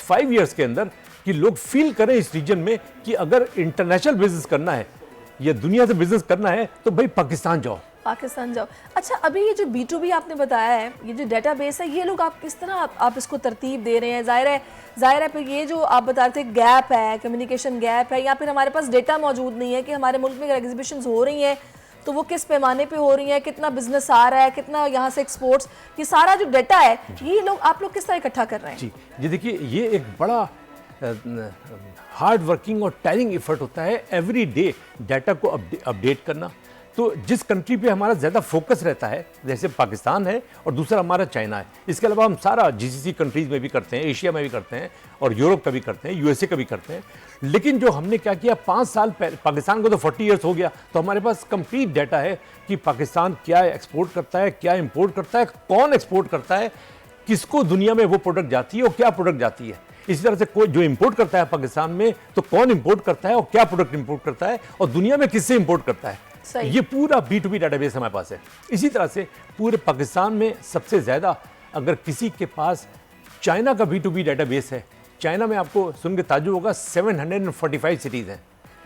Speaker 2: 5 इयर्स के अंदर कि लोग फील करें इस रीजन में कि अगर इंटरनेशनल बिजनेस करना है या दुनिया से बिजनेस करना है तो भाई पाकिस्तान जाओ।
Speaker 1: अच्छा, अभी ये जो B2B आपने बताया है, ये जो डेटाबेस है, ये लोग आप किस तरह आप इसको तरतीब दे रहे हैं? जाहिर है फिर ये जो आप बता रहे थे गैप है, कम्युनिकेशन गैप है, या फिर हमारे पास डेटा मौजूद नहीं है कि हमारे मुल्क में अगर एग्जीबिशंस हो रही हैं तो वो किस पैमाने पे हो रही है, कितना बिजनेस आ रहा है, कितना यहाँ से एक्सपोर्ट्स, ये सारा जो डाटा है ये आप लोग किस तरह इकट्ठा कर रहे हैं?
Speaker 2: जी देखिए, ये एक बड़ा हार्ड वर्किंग और टायरिंग एफर्ट होता है एवरी डे डाटा को अपडेट करना। तो जिस कंट्री पे हमारा ज़्यादा फोकस रहता है, जैसे पाकिस्तान है और दूसरा हमारा चाइना है, इसके अलावा हम सारा GCC कंट्रीज़ में भी करते हैं, एशिया में भी करते हैं और यूरोप का भी करते हैं, USA का भी करते हैं। लेकिन जो हमने क्या किया, 5 साल पहले, पाकिस्तान को तो 40 इयर्स हो गया, तो हमारे पास कंप्लीट डाटा है कि पाकिस्तान क्या एक्सपोर्ट करता है, क्या इम्पोर्ट करता है, कौन एक्सपोर्ट करता है, किसको दुनिया में वो प्रोडक्ट जाती है और क्या प्रोडक्ट जाती है। इसी तरह से कोई जो इंपोर्ट करता है पाकिस्तान में, तो कौन इंपोर्ट करता है और क्या प्रोडक्ट इंपोर्ट करता है और दुनिया में किससे इंपोर्ट करता है। ये पूरा B2B डाटाबेस हमारे पास है। इसी तरह से पूरे पाकिस्तान में सबसे ज़्यादा अगर किसी के पास चाइना का B2B डाटाबेस है, चाइना में आपको सुन के ताज्जुब होगा 745 सिटीज़ हैं।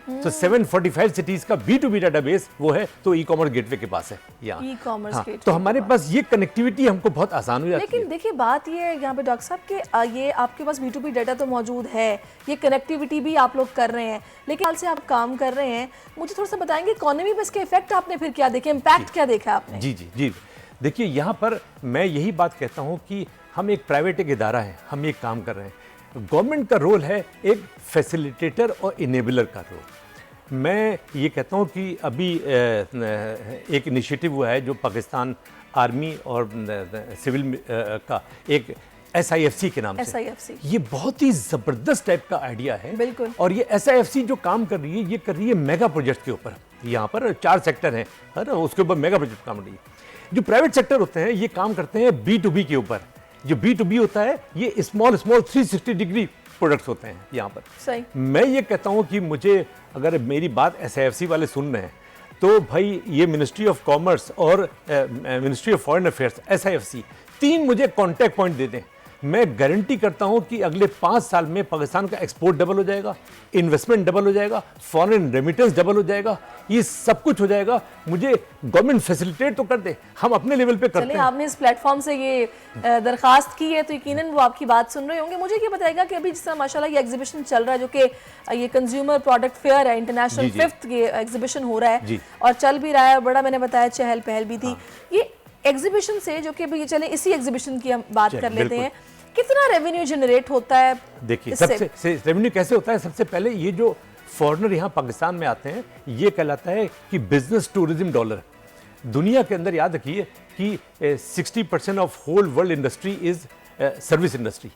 Speaker 2: तो 745 सिटीज़ का B2B डाटाबेस वो है, तो ई कॉमर्स गेटवे के पास है यहाँ।
Speaker 1: ई-कॉमर्स गेटवे
Speaker 2: तो हमारे पास ये कनेक्टिविटी हमको बहुत आसान हो जाती है।
Speaker 1: लेकिन देखिए बात ये है यहाँ पे डॉक्टर साहब कि ये आपके पास B2B डाटा तो मौजूद है, ये कनेक्टिविटी भी आप लोग कर रहे हैं, लेकिन हाल से आप काम कर रहे हैं, मुझे थोड़ा सा बताएंगे इकोनॉमी पे इसके इफेक्ट आपने फिर क्या देखे, इम्पैक्ट क्या देखा आपने?
Speaker 2: जी देखिए, यहाँ पर मैं यही बात कहता हूँ कि हम एक प्राइवेट इदारा है, हम एक काम कर रहे हैं। गवर्नमेंट का रोल है एक फैसिलिटेटर और इनेबलर का रोल। मैं ये कहता हूँ कि अभी एक इनिशिएटिव हुआ है जो पाकिस्तान आर्मी और सिविल का एक SIFC के नाम से। ये बहुत ही ज़बरदस्त टाइप का आइडिया है।
Speaker 1: बिल्कुल।
Speaker 2: और ये SIFC जो काम कर रही है, ये कर रही है मेगा प्रोजेक्ट के ऊपर। यहाँ पर 4 सेक्टर हैं, है ना, उसके ऊपर मेगा प्रोजेक्ट काम कर रही है। जो प्राइवेट सेक्टर होते हैं ये काम करते हैं B2B के ऊपर। जो B2B होता है ये स्मॉल 360 डिग्री प्रोडक्ट्स होते हैं यहाँ पर।
Speaker 1: सही। मैं
Speaker 2: ये कहता हूँ कि मुझे अगर मेरी बात SIFC वाले सुन रहे हैं तो भाई ये मिनिस्ट्री ऑफ कॉमर्स और ministry of foreign affairs SIFC 3 मुझे कॉन्टैक्ट पॉइंट दे दें मैं गारंटी करता हूं कि अगले 5 साल में पाकिस्तान का एक्सपोर्ट डबल हो जाएगा, इन्वेस्टमेंट डबल हो जाएगा, फॉरेन रेमिटेंस डबल हो जाएगा, ये सब कुछ हो जाएगा। मुझे गवर्नमेंट फैसिलिटेट तो कर दे, हम अपने लेवल पे करते
Speaker 1: चलिए,
Speaker 2: हैं।
Speaker 1: आपने इस प्लेटफॉर्म से ये दरखास्त की है तो यकीनन वो आपकी बात सुन रहे होंगे। मुझे ये बताएगा कि अभी जिस तरह माशाल्लाह ये एग्जीबिशन चल रहा है, जो कि ये कंज्यूमर प्रोडक्ट फेयर है, इंटरनेशनल
Speaker 2: जी।
Speaker 1: 5th ये एग्जीबिशन हो रहा है
Speaker 2: जी।
Speaker 1: और चल भी रहा है, बड़ा मैंने बताया चहल पहल भी थी। ये एग्जीबिशन से, जो कि अभी चले इसी एग्जीबिशन की हम बात कर लेते हैं, कितना रेवेन्यू जनरेट होता है?
Speaker 2: देखिए,
Speaker 1: इससे?
Speaker 2: सबसे रेवेन्यू कैसे होता है? सबसे पहले ये जो फॉरेनर यहाँ पाकिस्तान में आते हैं, ये कहलाता है कि बिजनेस टूरिज्म डॉलर। दुनिया के अंदर याद रखिए कि 60% of whole world industry is service industry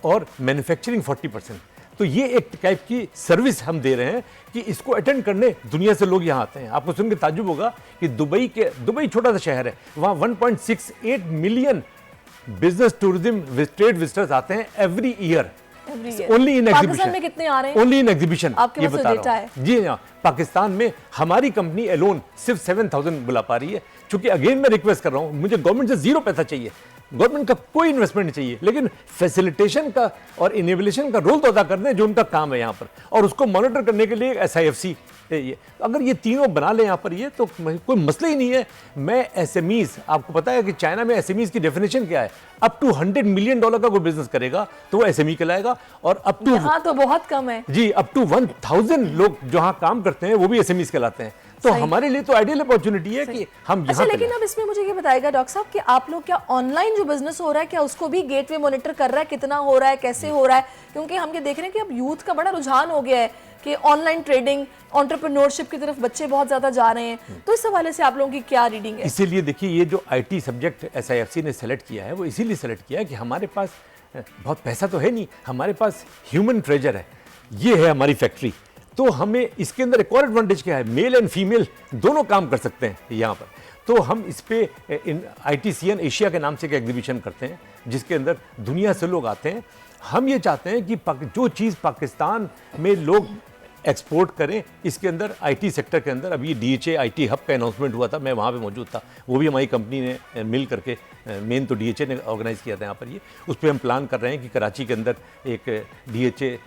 Speaker 2: और मैन्युफैक्चरिंग 40%। तो ये एक टाइप की सर्विस हम दे रहे हैं कि इसको अटेंड करने दुनिया से लोग यहाँ आते हैं। आपको सुन के ताज्जुब होगा कि दुबई छोटा सा शहर है, वहाँ 1.68 million business tourism trade visitors आते हैं every year, only in
Speaker 1: Pakistan
Speaker 2: exhibition.
Speaker 1: में कितने आ रहे हैं?
Speaker 2: Only in exhibition.
Speaker 1: आपके
Speaker 2: ये
Speaker 1: पास
Speaker 2: बता
Speaker 1: डेटा
Speaker 2: रहा हूँ। जी हाँ, पाकिस्तान में हमारी कंपनी एलोन सिर्फ 7,000 बुला पा रही है। चूंकि अगेन मैं रिक्वेस्ट कर रहा हूँ, मुझे गवर्नमेंट से 0 पैसा चाहिए, गवर्नमेंट का कोई इन्वेस्टमेंट नहीं चाहिए, लेकिन फैसिलिटेशन का और इनेबलेशन का रोल तो अदा करने जो उनका काम है यहाँ पर, और उसको मॉनिटर करने के लिए SIFC ये, अगर ये तीनों बना ले यहाँ पर ये तो कोई मसला ही नहीं है। मैं SMEs, आपको पता है कि चाइना में SMEs की डेफिनेशन क्या है? अप टू $100 मिलियन का कोई बिजनेस करेगा तो वो SME कहलाएगा, और अप टू
Speaker 1: यहाँ तो बहुत कम है
Speaker 2: जी, अप टू 1,000 लोग जहाँ काम करते हैं वो भी SMEs कहलाते हैं। तो हमारे लिए तो आइडियल अपॉर्चुनिटी है कि हम
Speaker 1: अच्छा,
Speaker 2: यहाँ
Speaker 1: लेकिन अब इसमें मुझे ये बताएगा डॉक्टर साहब कि आप लोग क्या ऑनलाइन जो बिजनेस हो रहा है, क्या उसको भी गेटवे मॉनिटर कर रहा है, कितना हो रहा है, कैसे हो रहा है? क्योंकि हम ये देख रहे हैं कि अब यूथ का बड़ा रुझान हो गया है कि ऑनलाइन ट्रेडिंग, एंटरप्रेन्योरशिप की तरफ बच्चे बहुत ज्यादा जा रहे हैं। तो इस हवाले से आप लोगों की क्या रीडिंग है?
Speaker 2: इसीलिए देखिए, ये जो IT सब्जेक्ट SIFC ने सेलेक्ट किया है वो इसीलिए सेलेक्ट किया है कि हमारे पास बहुत पैसा तो है नहीं, हमारे पास ह्यूमन ट्रेजर है, ये है हमारी फैक्ट्री। तो हमें इसके अंदर एक और एडवांटेज क्या है, मेल एंड फीमेल दोनों काम कर सकते हैं यहाँ पर। तो हम इस पे ITCN एशिया के नाम से एक एग्जीबिशन करते हैं जिसके अंदर दुनिया से लोग आते हैं। हम ये चाहते हैं कि जो चीज़ पाकिस्तान में लोग एक्सपोर्ट करें, इसके अंदर IT सेक्टर के अंदर अभी DHA IT हब का अनाउंसमेंट हुआ था, मैं वहाँ पे मौजूद था, वो भी हमारी कंपनी ने मिल करके, मेन तो DHA ने ऑर्गेनाइज़ किया था यहाँ पर। ये उस पर हम प्लान कर रहे हैं कि कराची के अंदर एक DHA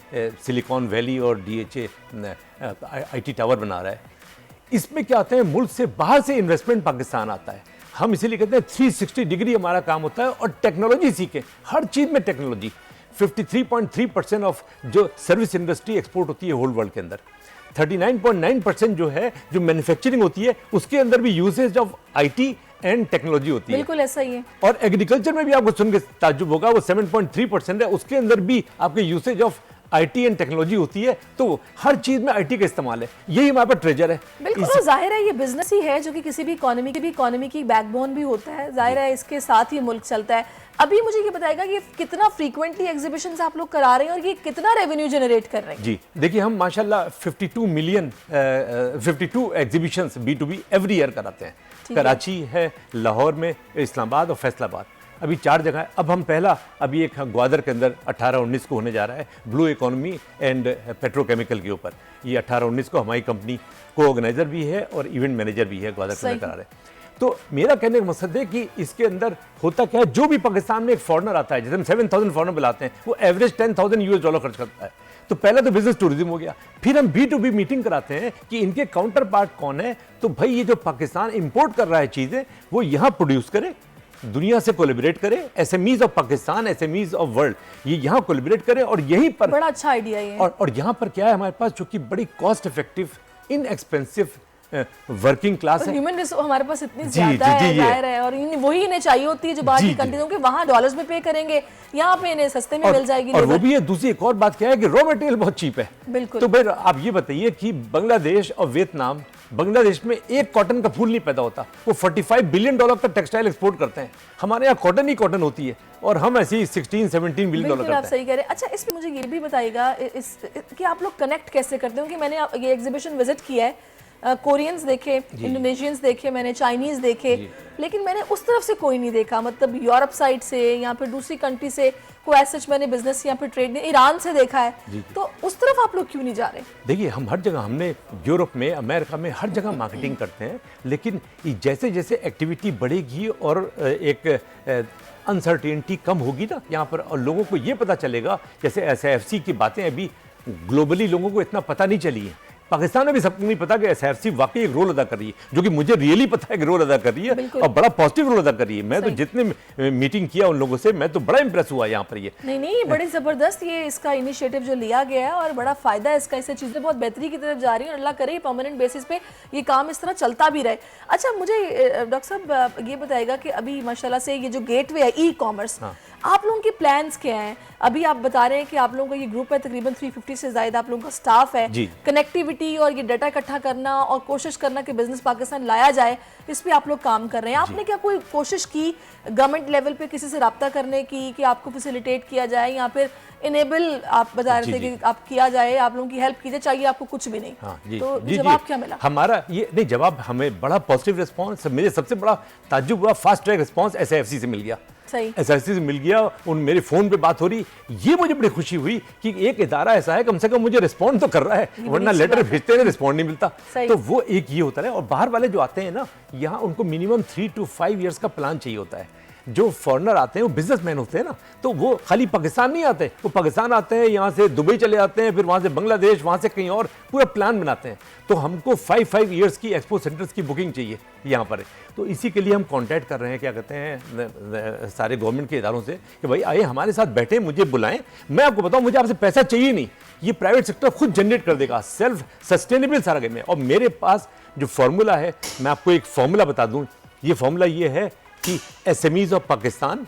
Speaker 2: सिलिकॉन वैली और DHA IT टावर बना रहा है। इसमें क्या होता है, मुल्क से बाहर से इन्वेस्टमेंट पाकिस्तान आता है। हम इसीलिए कहते हैं 360 डिग्री हमारा काम होता है, और टेक्नोलॉजी सीखें, हर चीज़ में टेक्नोलॉजी। 53.3% ऑफ जो सर्विस इंडस्ट्री एक्सपोर्ट होती है होल वर्ल्ड के अंदर, 39.9% जो है जो मैन्युफैक्चरिंग होती है उसके अंदर भी usage of IT and technology होती है।
Speaker 1: बिल्कुल ऐसा ही है।
Speaker 2: और एग्रीकल्चर में भी आपको सुन के ताज्जुब होगा, वो 7.3% है, उसके अंदर भी आपके usage of IT and technology होती है। तो हर चीज में IT का इस्तेमाल है, यही हमारे पास ट्रेजर है।
Speaker 1: बिल्कुल, और जाहिर है ये बिजनेस ही है जो कि किसी भी इकोनॉमी की बैकबोन भी होता है, जाहिर है इसके साथ ही मुल्क चलता है। अभी मुझे ये बताएगा कि कितना फ्रीक्वेंटली एग्जीबिशंस आप लोग करा रहे हैं और ये कितना रेवेन्यू जनरेट कर रहे हैं?
Speaker 2: जी देखिए, हम माशाल्लाह 52 एग्जीबिशंस B2B एवरी ईयर कराते हैं। कराची है, लाहौर में, इस्लामाबाद और फैसलाबाद, अभी 4 जगह है। अब हम अभी एक ग्वादर के अंदर 18-19 को होने जा रहा है, ब्लू इकोनॉमी एंड पेट्रोकेमिकल के ऊपर। ये 18-19 को हमारी कंपनी को ऑर्गेनाइजर भी है और इवेंट मैनेजर भी है, ग्वादर के अंदर करा रहे हैं। तो मेरा कहने का मकसद है कि इसके अंदर होता क्या है, जो भी पाकिस्तान में एक फॉरनर आता है, जैसे हम 7,000 फॉरनर बुलाते हैं, वो एवरेज $10,000 खर्च करता है। तो पहला तो बिजनेस टूरिज्म हो गया, फिर हम B2B मीटिंग कराते हैं कि इनके काउंटर पार्ट कौन है। तो भाई ये जो पाकिस्तान इंपोर्ट कर रहा है चीज़ें, वो यहाँ प्रोड्यूस करे, दुनिया से कोलैबोरेट करे, SMEs of Pakistan, SMEs of world, ये यहाँ कोलैबोरेट करे, और यहीं पर
Speaker 1: बड़ा अच्छा आइडिया है।
Speaker 2: और यहाँ पर क्या है हमारे पास, जो कि बड़ी cost effective, inexpensive working class है।
Speaker 1: ह्यूमन रिसोर्स हमारे पास इतनी ज्यादा है, जाहिर है, और वही इन्हें चाहिए होती है जो बाहर की कंट्रीज के, वहाँ डॉलर्स में पे करेंगे, यहाँ पे इन्हें सस्ते में मिल जाएगी।
Speaker 2: और वो भी है, दूसरी एक और बात क्या है कि रॉ मटेरियल बहुत चीप है।
Speaker 1: बिल्कुल।
Speaker 2: तो फिर आप ये बताइए कि बांग्लादेश और वियतनाम, बांग्लादेश में एक कॉटन का फूल नहीं पैदा होता, वो $45 बिलियन का टेक्सटाइल एक्सपोर्ट करते हैं। हमारे यहाँ कॉटन ही कॉटन होती है, और हम ऐसे ही $16-17 बिलियन करते हैं।
Speaker 1: आप सही कह रहे हैं। अच्छा, इसमें मुझे ये भी बताइएगा कि आप लोग कनेक्ट कैसे करते हो, कि मैंने ये एग्जीबिशन विजिट किया है, कोरियंस देखे, इंडोनेशियंस देखे, मैंने चाइनीज देखे, लेकिन मैंने उस तरफ से कोई नहीं देखा, मतलब यूरोप साइड से या फिर दूसरी कंट्री से कोई ऐसा मैंने बिजनेस या फिर ट्रेड ईरान से देखा है। तो उस तरफ आप लोग क्यों नहीं जा रहे?
Speaker 2: देखिए, हम हर जगह, हमने यूरोप में, अमेरिका में, हर जगह मार्केटिंग करते हैं, लेकिन जैसे जैसे एक्टिविटी बढ़ेगी और एक अनसर्टेनिटी कम होगी ना यहाँ पर, और लोगों को ये पता चलेगा, जैसे SIFC की बातें अभी ग्लोबली लोगों को इतना पता नहीं चली है, पाकिस्तान में भी सबको नहीं पता कि SIFC वाकई एक रोल अदा कर रही है, जो कि मुझे रियली पता है कि रोल अदा कर रही है और बड़ा पॉजिटिव रोल अदा कर रही है। मैं तो जितने मीटिंग किया उन लोगों से, मैं तो बड़ा इंप्रेस हुआ यहाँ पर। ये
Speaker 1: नहीं, बड़ी जबरदस्त ये इसका इनिशिएटिव जो लिया गया है और बड़ा फायदा है इसका, इससे चीजें बहुत बेहतरी की तरफ जा रही हैं और अल्लाह करे परमानेंट बेसिस पे ये काम इस तरह चलता भी रहे। अच्छा, मुझे डॉक्टर साहब ये बताएगा कि अभी माशाल्लाह से ये जो गेटवे है ई-कॉमर्स, आप लोगों के प्लान्स क्या हैं? अभी आप बता रहे हैं कि आप लोगों का ये ग्रुप है, तकरीबन 350 से ज्यादा आप लोगों का स्टाफ है, कनेक्टिविटी और ये डाटा इकट्ठा करना और कोशिश करना कि बिजनेस पाकिस्तान लाया जाए, इस पे आप लोग काम कर रहे हैं। आपने क्या कोई कोशिश की गवर्नमेंट लेवल पे किसी से रब्ता करने की कि आपको फैसिलिटेट किया जाए या फिर इनेबल, आप बता रहे थे कि आप किया जाए, आप लोगों की हेल्प कीजिए, चाहिए आपको कुछ भी नहीं? तो जवाब क्या मिला?
Speaker 2: हमारा ये नहीं, जवाब हमें बड़ा पॉजिटिव रिस्पांस, मुझे सबसे बड़ा ताज्जुब हुआ, फास्ट ट्रैक रिस्पांस SIFC से मिल गया। SIFC से मिल गया, उन मेरे फोन पे बात हो रही, ये मुझे बड़ी खुशी हुई कि एक इदारा ऐसा है कम से कम मुझे रिस्पॉन्ड तो कर रहा है, वरना लेटर भेजते हैं रिस्पॉन्ड नहीं मिलता। तो वो एक ये होता है। और बाहर वाले जो आते हैं ना यहाँ, उनको मिनिमम 3 to 5 years का प्लान चाहिए होता है। जो फॉरेनर आते हैं वो बिजनेसमैन होते हैं ना, तो वो खाली पाकिस्तान नहीं आते, वो पाकिस्तान आते हैं, यहाँ से दुबई चले जाते हैं, फिर वहाँ से बांग्लादेश, वहाँ से कहीं और, पूरा प्लान बनाते हैं। तो हमको 5 years की एक्सपो सेंटर्स की बुकिंग चाहिए यहाँ पर। तो इसी के लिए हम कांटेक्ट कर रहे हैं, क्या कहते हैं, सारे गवर्नमेंट के इदारों से कि भाई आइए हमारे साथ बैठे, मुझे बुलाएं। मैं आपको बताऊं, मुझे आपसे पैसा चाहिए नहीं, ये प्राइवेट सेक्टर खुद जनरेट कर देगा, सेल्फ सस्टेनेबल सारा गेम है। और मेरे पास जो फॉर्मूला है, मैं आपको एक फॉर्मूला बता दूं, ये फॉर्मूला ये है कि SMEs of Pakistan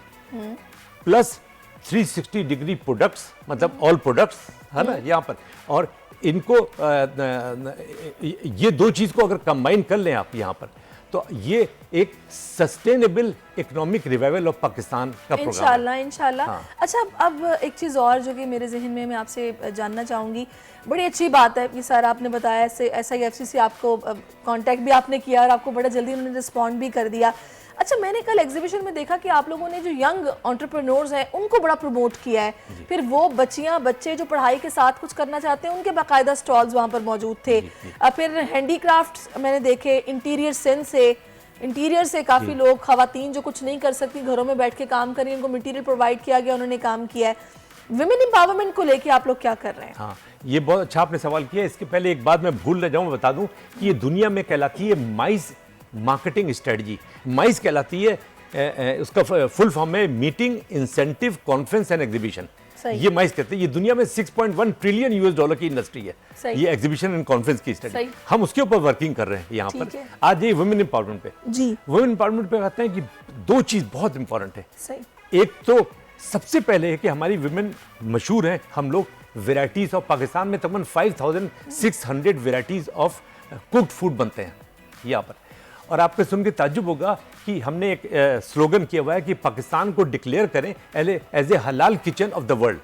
Speaker 2: plus 360 degree products, मतलब ऑल प्रोडक्ट्स है ना यहाँ पर, और इनको ये दो चीज को अगर कंबाइन कर लें आप यहाँ पर, तो ये एक sustainable economic revival of Pakistan का प्रोग्राम है।
Speaker 1: इंशाल्लाह। अच्छा, अब एक चीज़ और जो कि मेरे जहन में मैं आपसे जानना चाहूँगी, बड़ी अच्छी बात है ये सारा आपने बताया, SIFC से आपको कांटेक्ट भी आपने किया और आपको बड़ा जल्दी उन्होंने रिस्पॉन्ड भी कर दिया। अच्छा, मैंने कल एग्जीबिशन में देखा कि आप लोगों ने जो यंग एंटरप्रेन्योर्स हैं उनको बड़ा प्रमोट किया है, फिर वो बच्चे जो पढ़ाई के साथ कुछ करना चाहते हैं उनके बाकायदा स्टॉल्स वहाँ पर मौजूद थे। फिर हैंडीक्राफ्ट मैंने देखे, इंटीरियर से काफ़ी लोग, खवातीन जो कुछ नहीं कर सकती घरों में बैठ के काम करें, उनको मटेरियल प्रोवाइड किया गया, उन्होंने काम किया है। विमेन एम्पावरमेंट को लेके आप लोग क्या कर रहे हैं?
Speaker 2: हाँ, ये बहुत अच्छा आपने सवाल किया। इसके पहले एक बात मैं भूल न जाऊँ, मैं बता दूं कि ये दुनिया में कहलाती है माइस मार्केटिंग स्ट्रेटजी। माइस कहलाती है, उसका फुल फॉर्म है meeting incentive conference and exhibition. ये माइस कहते हैं। ये दुनिया में $6.1 ट्रिलियन US की इंडस्ट्री है, ये एग्जीबिशन एंड कॉन्फ्रेंस की स्टडी। हम उसके ऊपर वर्किंग कर रहे हैं यहाँ पर। आज ये वुमेन एम्पावरमेंट पे, वुमेन एम्पावरमेंट पे कहते हैं कि दो चीज बहुत इंपॉर्टेंट है। एक तो सबसे पहले है कि हमारी वुमेन मशहूर हैं, हम लोग वेराइटीज ऑफ, पाकिस्तान में तकरीबन 5600 वेराइटीज ऑफ कुक्ड फूड बनते हैं यहाँ पर। और आपको सुन के ताज्जुब होगा कि हमने एक स्लोगन किया हुआ है कि पाकिस्तान को डिक्लेयर करें as a halal kitchen of the world,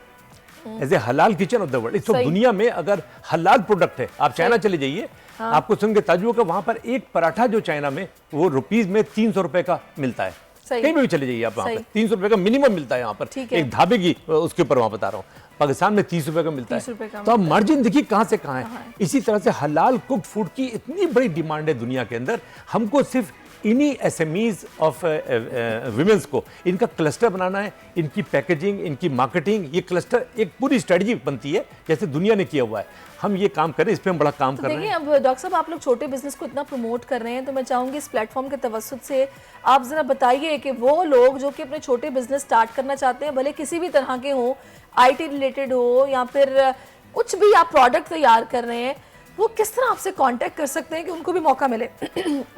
Speaker 2: as a halal kitchen of the world. इस दुनिया में अगर हलाल प्रोडक्ट है, आप चाइना चले जाइए, आपको सुन के ताज्जुब होगा, वहां पर एक पराठा जो चाइना में वो रुपीज में 300 रुपए का मिलता है। कहीं भी चले जाइए आप, वहाँ पे 300 रुपए का मिनिमम मिलता है यहाँ पर, एक ढाबे की उसके ऊपर वहां बता रहा हूँ। पाकिस्तान में 30 रुपए का मिलता है। तो आप मार्जिन देखिए कहां से कहां है। इसी तरह से हलाल कुक्ड फूड की इतनी बड़ी डिमांड है दुनिया के अंदर। हमको सिर्फ इन्हीं SMEs ऑफ विमेंस को, इनका क्लस्टर बनाना है, इनकी पैकेजिंग, इनकी मार्केटिंग, ये क्लस्टर एक पूरी स्ट्रेटजी बनती है जैसे दुनिया ने किया हुआ है। हम ये काम करें, इस पे हम बड़ा काम कर रहे हैं।
Speaker 1: देखिए, अब डॉक्टर साहब आप लोग छोटे बिजनेस को इतना प्रमोट कर रहे हैं, तो मैं चाहूंगी इस प्लेटफॉर्म के तवज्जुद से आप जरा बताइए कि वो लोग जो कि अपने छोटे बिजनेस स्टार्ट करना चाहते हैं, भले किसी भी तरह के हो, IT रिलेटेड हो या फिर कुछ भी आप प्रोडक्ट तैयार कर रहे हैं, वो किस तरह आपसे कांटेक्ट कर सकते हैं कि उनको भी मौका मिले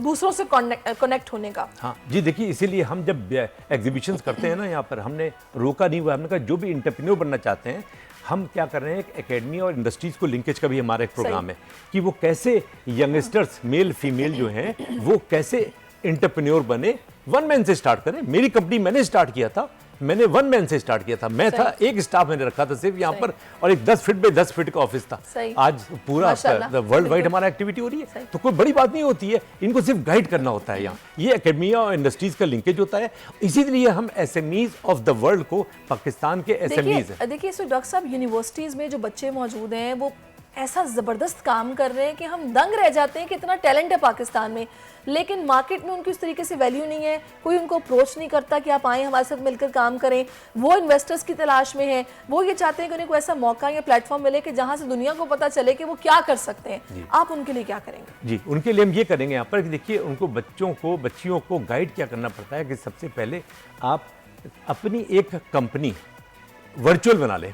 Speaker 1: दूसरों से कनेक्ट होने का?
Speaker 2: हाँ जी, देखिए इसीलिए हम जब एग्जीबिशंस करते हैं ना, यहाँ पर हमने रोका नहीं हुआ। हमने कहा जो भी एंटरप्रेन्योर बनना चाहते हैं, हम क्या कर रहे हैं, एक एकेडमी और इंडस्ट्रीज को लिंकेज का भी हमारा एक प्रोग्राम है कि वो कैसे यंगस्टर्स, मेल फीमेल जो हैं, वो कैसे एंटरप्रेन्योर बने। वन मैन से स्टार्ट करें। मेरी कंपनी मैंने स्टार्ट किया था, मैंने वन मैन से स्टार्ट किया था। मैं था, एक स्टाफ मैंने रखा था सिर्फ यहाँ पर, और एक 10 फीट बाय 10 फीट का ऑफिस था। आज पूरा वर्ल्ड वाइड हमारा एक्टिविटी हो रही है। तो कोई बड़ी बात नहीं होती है, इनको सिर्फ गाइड करना होता है। यहाँ ये एकेडमी और इंडस्ट्रीज का लिंकेज होता है। इसीलिए हम SMEs ऑफ द वर्ल्ड को पाकिस्तान के SMEs है।
Speaker 1: देखिए डॉक्टर साहब, यूनिवर्सिटीज में जो बच्चे मौजूद हैं वो ऐसा ज़बरदस्त काम कर रहे हैं कि हम दंग रह जाते हैं कि इतना टैलेंट है पाकिस्तान में, लेकिन मार्केट में उनकी उस तरीके से वैल्यू नहीं है, कोई उनको अप्रोच नहीं करता कि आप आएँ हमारे साथ मिलकर काम करें। वो इन्वेस्टर्स की तलाश में है, वो ये चाहते हैं कि उन्हें कोई ऐसा मौका या प्लेटफॉर्म मिले कि जहाँ से दुनिया को पता चले कि वो क्या कर सकते हैं। आप उनके लिए क्या करेंगे?
Speaker 2: जी, उनके लिए हम ये करेंगे यहाँ पर कि देखिए, उनको बच्चियों को गाइड क्या करना पड़ता है कि सबसे पहले आप अपनी एक कंपनी वर्चुअल बना लें।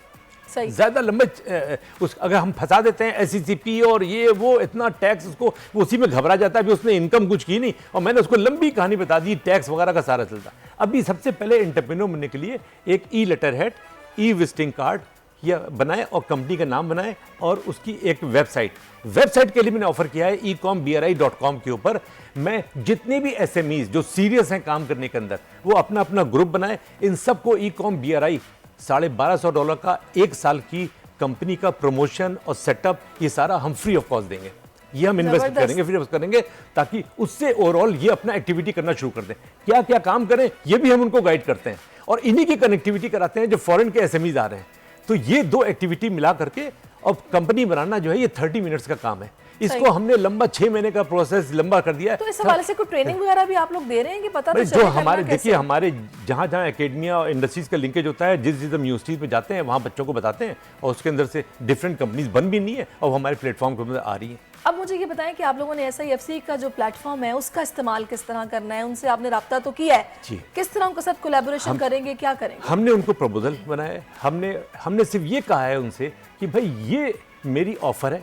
Speaker 1: सही।
Speaker 2: ज़्यादा लंबे अगर हम फंसा देते हैं SECP और ये वो इतना टैक्स, उसको वो उसी में घबरा जाता है, अभी उसने इनकम कुछ की नहीं और मैंने उसको लंबी कहानी बता दी, टैक्स वगैरह का सारा चलता। अभी सबसे पहले एंटरप्रेन्योर बनने के लिए एक लेटर हेड, विजिटिंग कार्ड या बनाए और कंपनी का नाम बनाए और उसकी एक वेबसाइट के लिए मैंने ऑफर किया है ecom.bri.com के ऊपर। मैं जितने भी SMEs जो सीरियस हैं काम करने के अंदर, वो अपना अपना ग्रुप बनाए, इन सबको ecom.bri $1250 का 1 साल की कंपनी का प्रमोशन और सेटअप, ये सारा हम फ्री ऑफ कॉस्ट देंगे। ये हम इन्वेस्ट करेंगे, फ्री ऑफ करेंगे, ताकि उससे ओवरऑल ये अपना एक्टिविटी करना शुरू कर दें। क्या क्या काम करें ये भी हम उनको गाइड करते हैं और इन्हीं की कनेक्टिविटी कराते हैं जो फॉरेन के SMEs आ रहे हैं। तो ये 2 एक्टिविटी मिला करके और कंपनी बनाना जो है ये 30 मिनट्स का काम है। इसको हमने लंबा 6 महीने का प्रोसेस लंबा कर दिया है।
Speaker 1: तो इस हवाले से कोई ट्रेनिंग वगैरह भी आप लोग दे रहे हैं कि पता तो चले
Speaker 2: जो हमारे देखिए, हमारे जहाँ जहाँ एकेडमिया और इंडस्ट्रीज का लिंकेज होता है, जिस यूनिवर्सिटीज में जाते हैं वहाँ बच्चों को बताते हैं और उसके अंदर से डिफरेंट कंपनीज बन भी नहीं है और वो हमारे प्लेटफॉर्म के अंदर आ रही है।
Speaker 1: अब मुझे ये बताएं कि आप लोगों ने SIFC का जो प्लेटफॉर्म है उसका इस्तेमाल किस तरह करना है, उनसे आपने राब्ता तो किया है
Speaker 2: जी।
Speaker 1: किस तरह उनके साथ कोलैबोरेशन करेंगे, क्या करेंगे?
Speaker 2: हमने उनको प्रपोजल बनाया, हमने सिर्फ ये कहा है उनसे कि भाई ये मेरी ऑफर है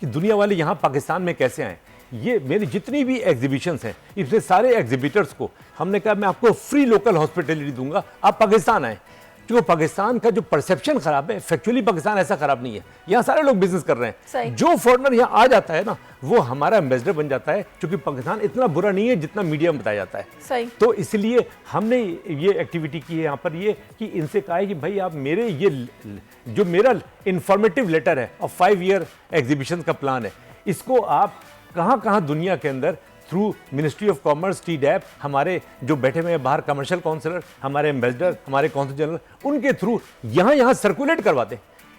Speaker 2: कि दुनिया वाले यहाँ पाकिस्तान में कैसे आए। ये मेरी जितनी भी एग्जीबिशंस हैं, इसमें सारे एग्जीबिटर्स को हमने कहा मैं आपको फ्री लोकल हॉस्पिटलिटी दूंगा, आप पाकिस्तान आए। क्योंकि पाकिस्तान का जो परसेप्शन खराब है, फैक्चुअली पाकिस्तान ऐसा खराब नहीं है, यहाँ सारे लोग बिजनेस कर रहे हैं। जो फॉरेनर यहाँ आ जाता है ना, वो हमारा एम्बेसडर बन जाता है, क्योंकि पाकिस्तान इतना बुरा नहीं है जितना मीडिया में बताया जाता है।
Speaker 1: सही।
Speaker 2: तो इसलिए हमने ये एक्टिविटी की है यहाँ पर, ये कि इनसे कहा है कि भाई आप मेरे ये जो मेरा इंफॉर्मेटिव लेटर है और 5 ईयर एग्जीबिशन का प्लान है, इसको आप कहाँ कहाँ दुनिया के अंदर through ministry of commerce, TDAP, हमारे जो बैठे हुए हैं बाहर कमर्शियल काउंसलर, हमारे एम्बेसडर, हमारे काउंसिल जनरल, उनके थ्रू यहाँ सर्कुलेट करवाते,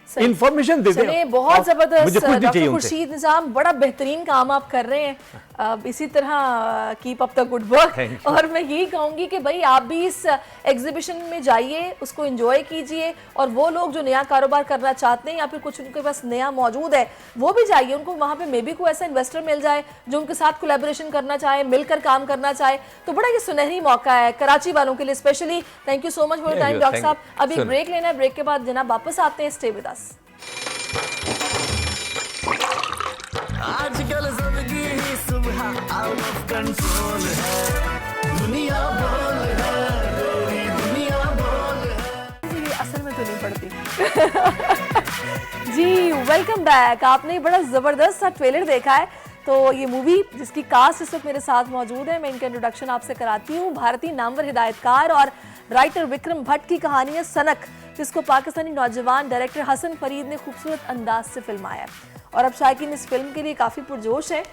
Speaker 2: इंफॉर्मेशन देते हैं।
Speaker 1: बहुत जबरदस्त डॉक्टर
Speaker 2: चाहिए
Speaker 1: खुर्शीद निजाम, बड़ा बेहतरीन काम आप कर रहे हैं। इसी तरह keep up the good work. और मैं यही कहूंगी कि भाई आप भी इस एग्जीबिशन में जाइए, उसको एंजॉय कीजिए, और वो लोग जो नया कारोबार करना चाहते हैं या फिर कुछ उनके पास नया मौजूद है, वो भी जाइए, उनको वहाँ पे मे बी कोई ऐसा इन्वेस्टर मिल जाए जो उनके साथ कोलैबोरेशन करना चाहे, मिलकर काम करना चाहे, तो बड़ा ये सुनहरी मौका है कराची वालों के लिए specially. Thank you so much for time doctor साहब। अभी ब्रेक लेना है, ब्रेक के बाद जनाब वापस आते हैं। Stay with us.
Speaker 6: आजकल जिंदगी ही सुबह आउट ऑफ कंट्रोल है, दुनिया बोल है, तेरी दुनिया बोल है।
Speaker 1: जी असल में तो नहीं पड़ती। जी वेलकम बैक। आपने बड़ा जबरदस्त सा ट्रेलर देखा है। तो ये मूवी जिसकी कास्ट इस वक्त मेरे साथ मौजूद है, मैं इनका इंट्रोडक्शन आपसे कराती हूँ। भारतीय नामवर हिदायतकार और राइटर विक्रम भट्ट की कहानी है सनक, जिसको पाकिस्तानी नौजवान डायरेक्टर हसन फरीद ने खूबसूरत अंदाज से फिल्माया। और अब शायकीन इस फिल्म के लिए काफ़ी पुरजोश है,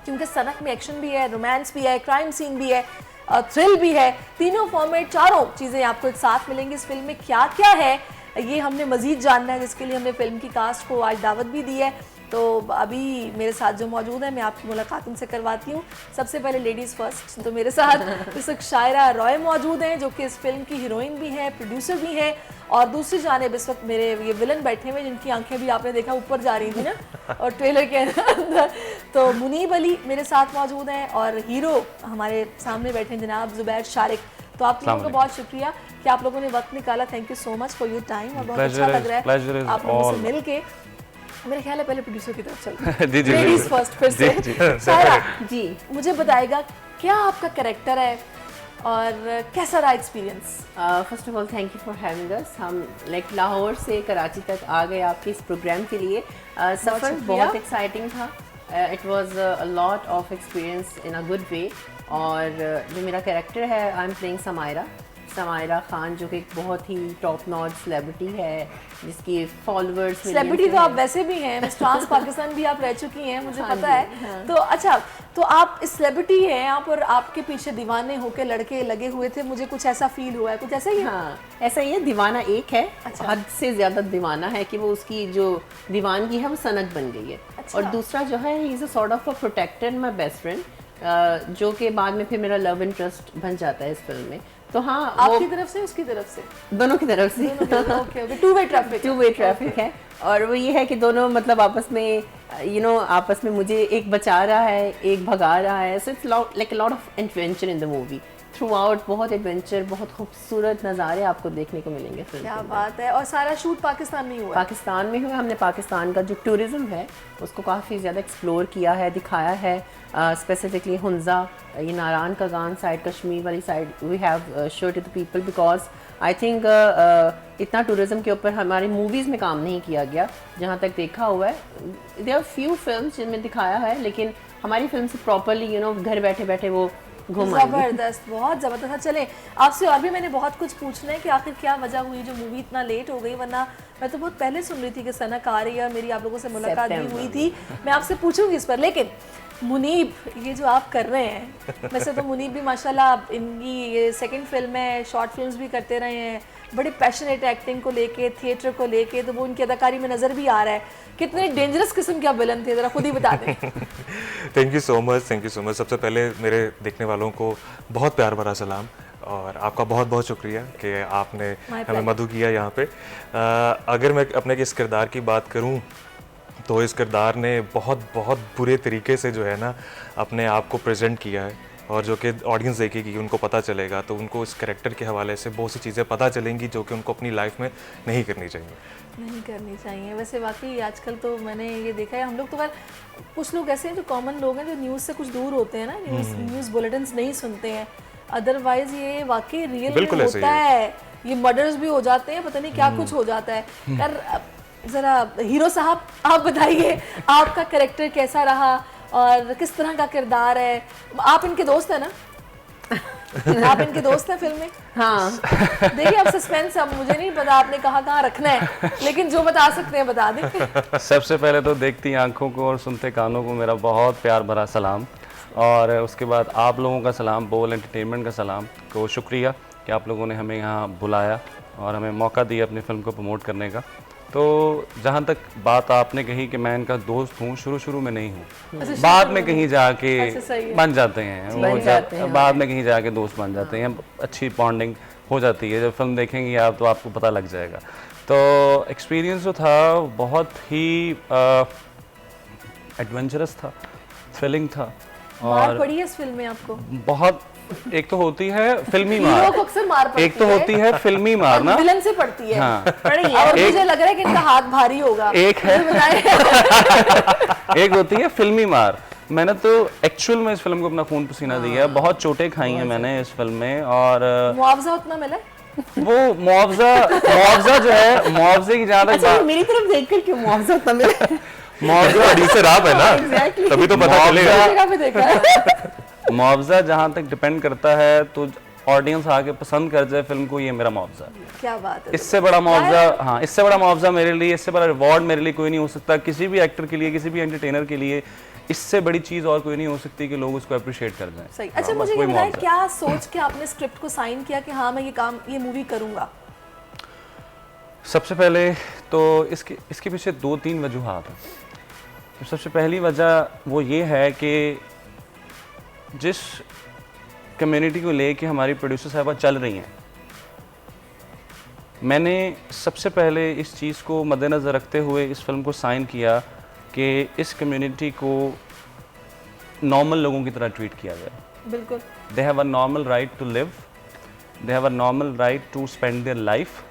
Speaker 1: क्योंकि सनक में एक्शन भी है, रोमांस भी है, क्राइम सीन भी है, थ्रिल भी है। तीनों फॉर्मेट, चारों चीज़ें आपको एक साथ मिलेंगी। इस फिल्म में क्या क्या है ये हमने मज़ीद जानना है, जिसके लिए हमने फिल्म की कास्ट को आज दावत भी दी है। तो अभी मेरे साथ जो मौजूद है, मैं आपकी मुलाकात उनसे करवाती हूँ। सबसे पहले लेडीज़ फर्स्ट। तो मेरे साथ इस वक्त शायरा रॉय मौजूद हैं, जो कि इस फिल्म की हीरोइन भी है, प्रोड्यूसर भी है, और दूसरी जानिब इस वक्त मेरे ये विलन बैठे हुए, जिनकी आंखें भी आपने देखा ऊपर जा रही थी ना और ट्रेलर के अंदर। तो मुनीब अली मेरे साथ मौजूद हैं, और हीरो हमारे सामने बैठे हैं जनाब जुबैर शारिक। तो आप लोगों का बहुत शुक्रिया कि आप लोगों ने वक्त निकाला। Thank you so much for your time, और बहुत अच्छा लग रहा है आप लोगों से मिल के। मेरा ख्याल है पहले प्रोड्यूसर की तरफ चलते हैं। जी लेडीज फर्स्ट फिर से। शायरा जी मुझे बताएगा क्या आपका कैरेक्टर है और कैसा रहा experience?
Speaker 3: First of all thank you for having us. हम लाइक लाहौर से कराची तक आ गए आपके इस प्रोग्राम के लिए। सफ़र बहुत एक्साइटिंग था। It was a lot of experience in a good way. और जो मेरा कैरेक्टर है, I am playing Samaira. Samaira Khan जो कि एक बहुत ही टॉप नॉच सेलिब्रिटी है, जिसकी फॉलोअर्स
Speaker 1: सेलिब्रिटी तो आप वैसे भी हैं, मिस ट्रांस पाकिस्तान भी आप रह चुकी हैं, मुझे पता है। तो अच्छा, तो आप सेलिब्रिटी हैं आप और आपके पीछे दीवाने होके लड़के लगे हुए थे, मुझे कुछ ऐसा फील हुआ है, कुछ ऐसा ही है?
Speaker 3: हाँ, ऐसा ही है। दीवाना एक है,
Speaker 1: अच्छा।
Speaker 3: हद से ज़्यादा दीवाना है कि वो उसकी जो दीवानगी है वो सनक बन गई है।
Speaker 1: अच्छा।
Speaker 3: और दूसरा जो है, he is a sort of a protector, my best friend, जो कि बाद में फिर मेरा लव इंटरेस्ट बन जाता है इस फिल्म में। तो हाँ,
Speaker 1: आपकी तरफ से उसकी तरफ से
Speaker 3: दोनों की तरफ से
Speaker 1: okay okay, two way traffic
Speaker 3: है। और वो ये है कि दोनों मतलब आपस में आपस में मुझे एक बचा रहा है, एक भगा रहा है। So it's like a lot of adventure in the movie through out. बहुत एडवेंचर, बहुत खूबसूरत नज़ारे आपको देखने को मिलेंगे फिल्म।
Speaker 1: क्या बात है। और सारा शूट पाकिस्तान में ही हुआ?
Speaker 3: पाकिस्तान में हुआ। हमने पाकिस्तान का जो टूरिज्म है उसको काफ़ी ज़्यादा एक्सप्लोर किया है, दिखाया है। स्पेसिफिकली हुंजा, ये नारान का गान साइड, कश्मीर वाली side, we have showed to the people because I think इतना टूरिज्म के ऊपर हमारी मूवीज़ में काम नहीं किया गया। जहाँ तक देखा हुआ है, देयर आर फ्यू फिल्म्स जिनमें दिखाया है, लेकिन हमारी फिल्म से प्रॉपरली घर बैठे बैठे वो
Speaker 1: जबरदस्त, बहुत जबरदस्त। चले, आपसे और भी मैंने बहुत कुछ पूछना है कि आखिर क्या वजह हुई जो मूवी इतना लेट हो गई, वरना मैं तो बहुत पहले सुन रही थी कि सनक आ रही है और मेरी आप लोगों से मुलाकात भी हुई थी। मैं आपसे पूछूंगी इस पर, लेकिन मुनीब, ये जो आप कर रहे हैं, वैसे तो मुनीब भी माशाल्लाह इनकी ये सेकंड फिल्म है, शॉर्ट फिल्म्स भी करते रहे हैं, बड़े पैशनेट एक्टिंग को लेके, थिएटर को लेके, तो वो उनकी अदाकारी में नज़र भी आ रहा है। कितने डेंजरस किस्म के आप विलन थे, ज़रा खुद ही बता दें।
Speaker 9: Thank you so much, thank you so much. सबसे पहले मेरे देखने वालों को बहुत प्यार भरा सलाम, और आपका बहुत बहुत शुक्रिया कि आपने हमें मदद किया यहाँ पे। अगर मैं अपने इस किरदार की बात करूँ तो इस किरदार ने बहुत बहुत बुरे तरीके से जो है ना अपने आप को प्रेजेंट किया है, और जो कि ऑडियंस देखेगी उनको पता चलेगा, तो उनको इस कैरेक्टर के हवाले से बहुत सी चीज़ें पता चलेंगी जो कि उनको अपनी लाइफ में नहीं करनी चाहिए।
Speaker 1: वैसे वाकई आजकल तो मैंने ये देखा है, हम लोग तो कुछ लोग ऐसे हैं जो कॉमन लोग हैं जो न्यूज़ से कुछ दूर होते हैं ना, न्यूज़ बुलेटिन्स नहीं सुनते हैं। अदरवाइज ये वाकई रियल में होता है, ये मर्डर्स भी हो जाते हैं, पता नहीं क्या कुछ हो जाता है। यार ज़रा हीरो साहब आप बताइए, आपका कैरेक्टर कैसा रहा और किस तरह का किरदार है? आप इनके दोस्त हैं ना? आप इनके दोस्त हैं फिल्म में?
Speaker 3: हाँ।
Speaker 1: देखिए अब सस्पेंस, अब मुझे नहीं पता आपने कहाँ रखना है, लेकिन जो बता सकते हैं बता दें।
Speaker 10: सबसे पहले तो देखती आंखों को और सुनते कानों को मेरा बहुत प्यार भरा सलाम, और उसके बाद आप लोगों का सलाम, बोल एंटरटेनमेंट का सलाम को शुक्रिया कि आप लोगों ने हमें यहाँ बुलाया और हमें मौका दिया अपनी फिल्म को प्रमोट करने का। तो जहाँ तक बात आपने कही कि मैं इनका दोस्त हूँ, शुरू में नहीं हूँ, बाद में कहीं जाके बन जाते हैं, बाद में कहीं जाके दोस्त बन जाते हैं, अच्छी बॉन्डिंग हो जाती है। जब फिल्म देखेंगी आप तो आपको पता लग जाएगा। तो एक्सपीरियंस जो था बहुत ही एडवेंचरस था, थ्रिलिंग था।
Speaker 1: और पड़ी है इस फिल्म में आपको?
Speaker 10: बहुत, एक तो होती है फिल्मी मार,
Speaker 1: को अक्सर मार पड़ती
Speaker 10: एक तो होती है फिल्मी मार ना,
Speaker 1: विलन से पड़ती है।
Speaker 10: हाँ।
Speaker 1: पड़ी है, और मुझे लग रहा है कि इनका हाथ भारी होगा।
Speaker 10: एक है एक होती है फिल्मी मार। मैंने तो एक्चुअल में इस फिल्म को अपना खून पसीना दिया है, बहुत चोटें खाई हैं मैंने इस फिल्म में। और
Speaker 1: मुआवजा उतना मिला?
Speaker 10: वो मुआवजा जो है, मुआवजे की ज्यादा
Speaker 3: अच्छा, मेरी तरफ देखकर क्यों मुआवजा उतना मिला?
Speaker 10: मुआवजा
Speaker 9: प्रोड्यूसर आप है ना, तभी तो पता चलेगा।
Speaker 10: मुआवजा जहाँ तक डिपेंड करता है तो ऑडियंस आके पसंद कर जाए फिल्म को, ये मेरा मुआवजा।
Speaker 1: क्या बात है।
Speaker 10: इससे बड़ा मुआवजा, हाँ, इससे बड़ा मुआवजा मेरे लिए, इससे बड़ा रिवॉर्ड मेरे लिए कोई नहीं हो सकता। किसी भी एक्टर के लिए, किसी भी एंटरटेनर के लिए इससे बड़ी चीज और कोई नहीं हो सकती कि लोग उसको अप्रिशिएट कर जाएं।
Speaker 1: सही। अच्छा, मुझे ये बताएं, क्या सोच के आपने स्क्रिप्ट को साइन किया कि हाँ मैं ये मूवी करूंगा?
Speaker 10: सबसे पहले तो इसके पीछे 2-3 वजूहात हैं। तो सबसे पहली वजह वो ये है कि जिस कम्युनिटी को लेके हमारी प्रोड्यूसर साहिबा चल रही हैं, मैंने सबसे पहले इस चीज़ को मद्देनज़र रखते हुए इस फिल्म को साइन किया कि इस कम्युनिटी को नॉर्मल लोगों की तरह ट्रीट किया जाए।
Speaker 1: बिल्कुल।
Speaker 10: They have a normal right to live, they have a normal right to spend their life,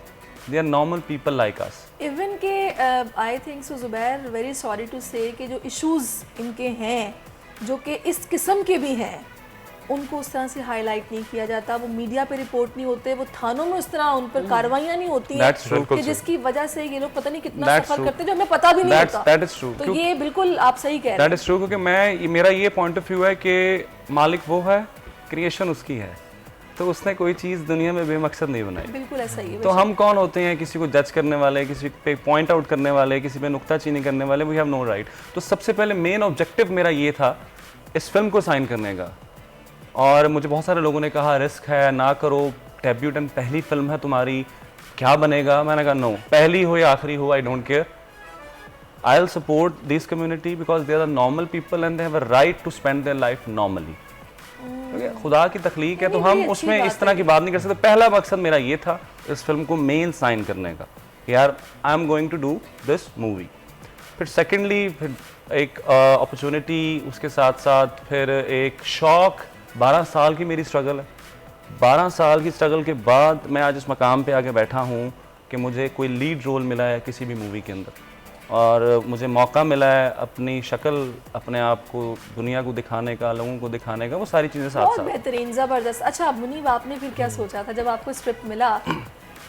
Speaker 10: they are normal people like us.
Speaker 1: Even के I think so Zubair, very sorry to say कि जो issues इनके हैं जो कि इस किस्म के भी हैं, उनको उस तरह से हाईलाइट नहीं किया जाता, वो मीडिया पे रिपोर्ट नहीं होते, वो थानों में उस तरह उन पर कार्रवाइयाँ नहीं होती हैं कि जिसकी वजह से ये लोग पता नहीं कितना सफर करते हैं जो हमें पता भी नहीं होता।
Speaker 10: That is true.
Speaker 1: तो ये बिल्कुल आप सही कह रहे हैं।
Speaker 10: That is true, क्योंकि मेरा ये पॉइंट ऑफ व्यू है कि मालिक वो है, क्रिएशन उसकी है। तो उसने कोई चीज़ दुनिया में बेमकसद नहीं बनाई।
Speaker 1: बिल्कुल ऐसा ही है।
Speaker 10: तो हम कौन होते हैं किसी को जज करने वाले, किसी पे पॉइंट आउट करने वाले, किसी पे नुक्ताचीनी करने वाले? We have no right. तो सबसे पहले मेन ऑब्जेक्टिव मेरा ये था इस फिल्म को साइन करने का। और मुझे बहुत सारे लोगों ने कहा रिस्क है, ना करो, डेब्यूट एंड पहली फिल्म है तुम्हारी, क्या बनेगा? मैंने कहा नो, पहली हो या आखिरी हो, I don't care. I will support this community because they are normal people and they have a right to spend their life normally. खुदा की तख्लीक है तो हम उसमें इस तरह की बात नहीं कर सकते। पहला मकसद मेरा ये था इस फिल्म को मेन साइन करने का, यार I am going to do this movie. फिर सेकेंडली फिर एक अपॉर्चुनिटी, उसके साथ साथ फिर एक शौक। 12 साल की मेरी स्ट्रगल है। 12 साल की स्ट्रगल के बाद मैं आज इस मकाम पे आके बैठा हूँ कि मुझे कोई लीड रोल मिला है किसी भी मूवी के अंदर, और मुझे मौका मिला है अपनी शक्ल, अपने आप को दुनिया को दिखाने का, लोगों को दिखाने का, वो सारी चीज़ें साथ
Speaker 1: बहुत
Speaker 10: साथ।
Speaker 1: बेहतरीन, ज़बरदस्त। अच्छा मुनीब, आपने फिर क्या सोचा था जब आपको स्क्रिप्ट मिला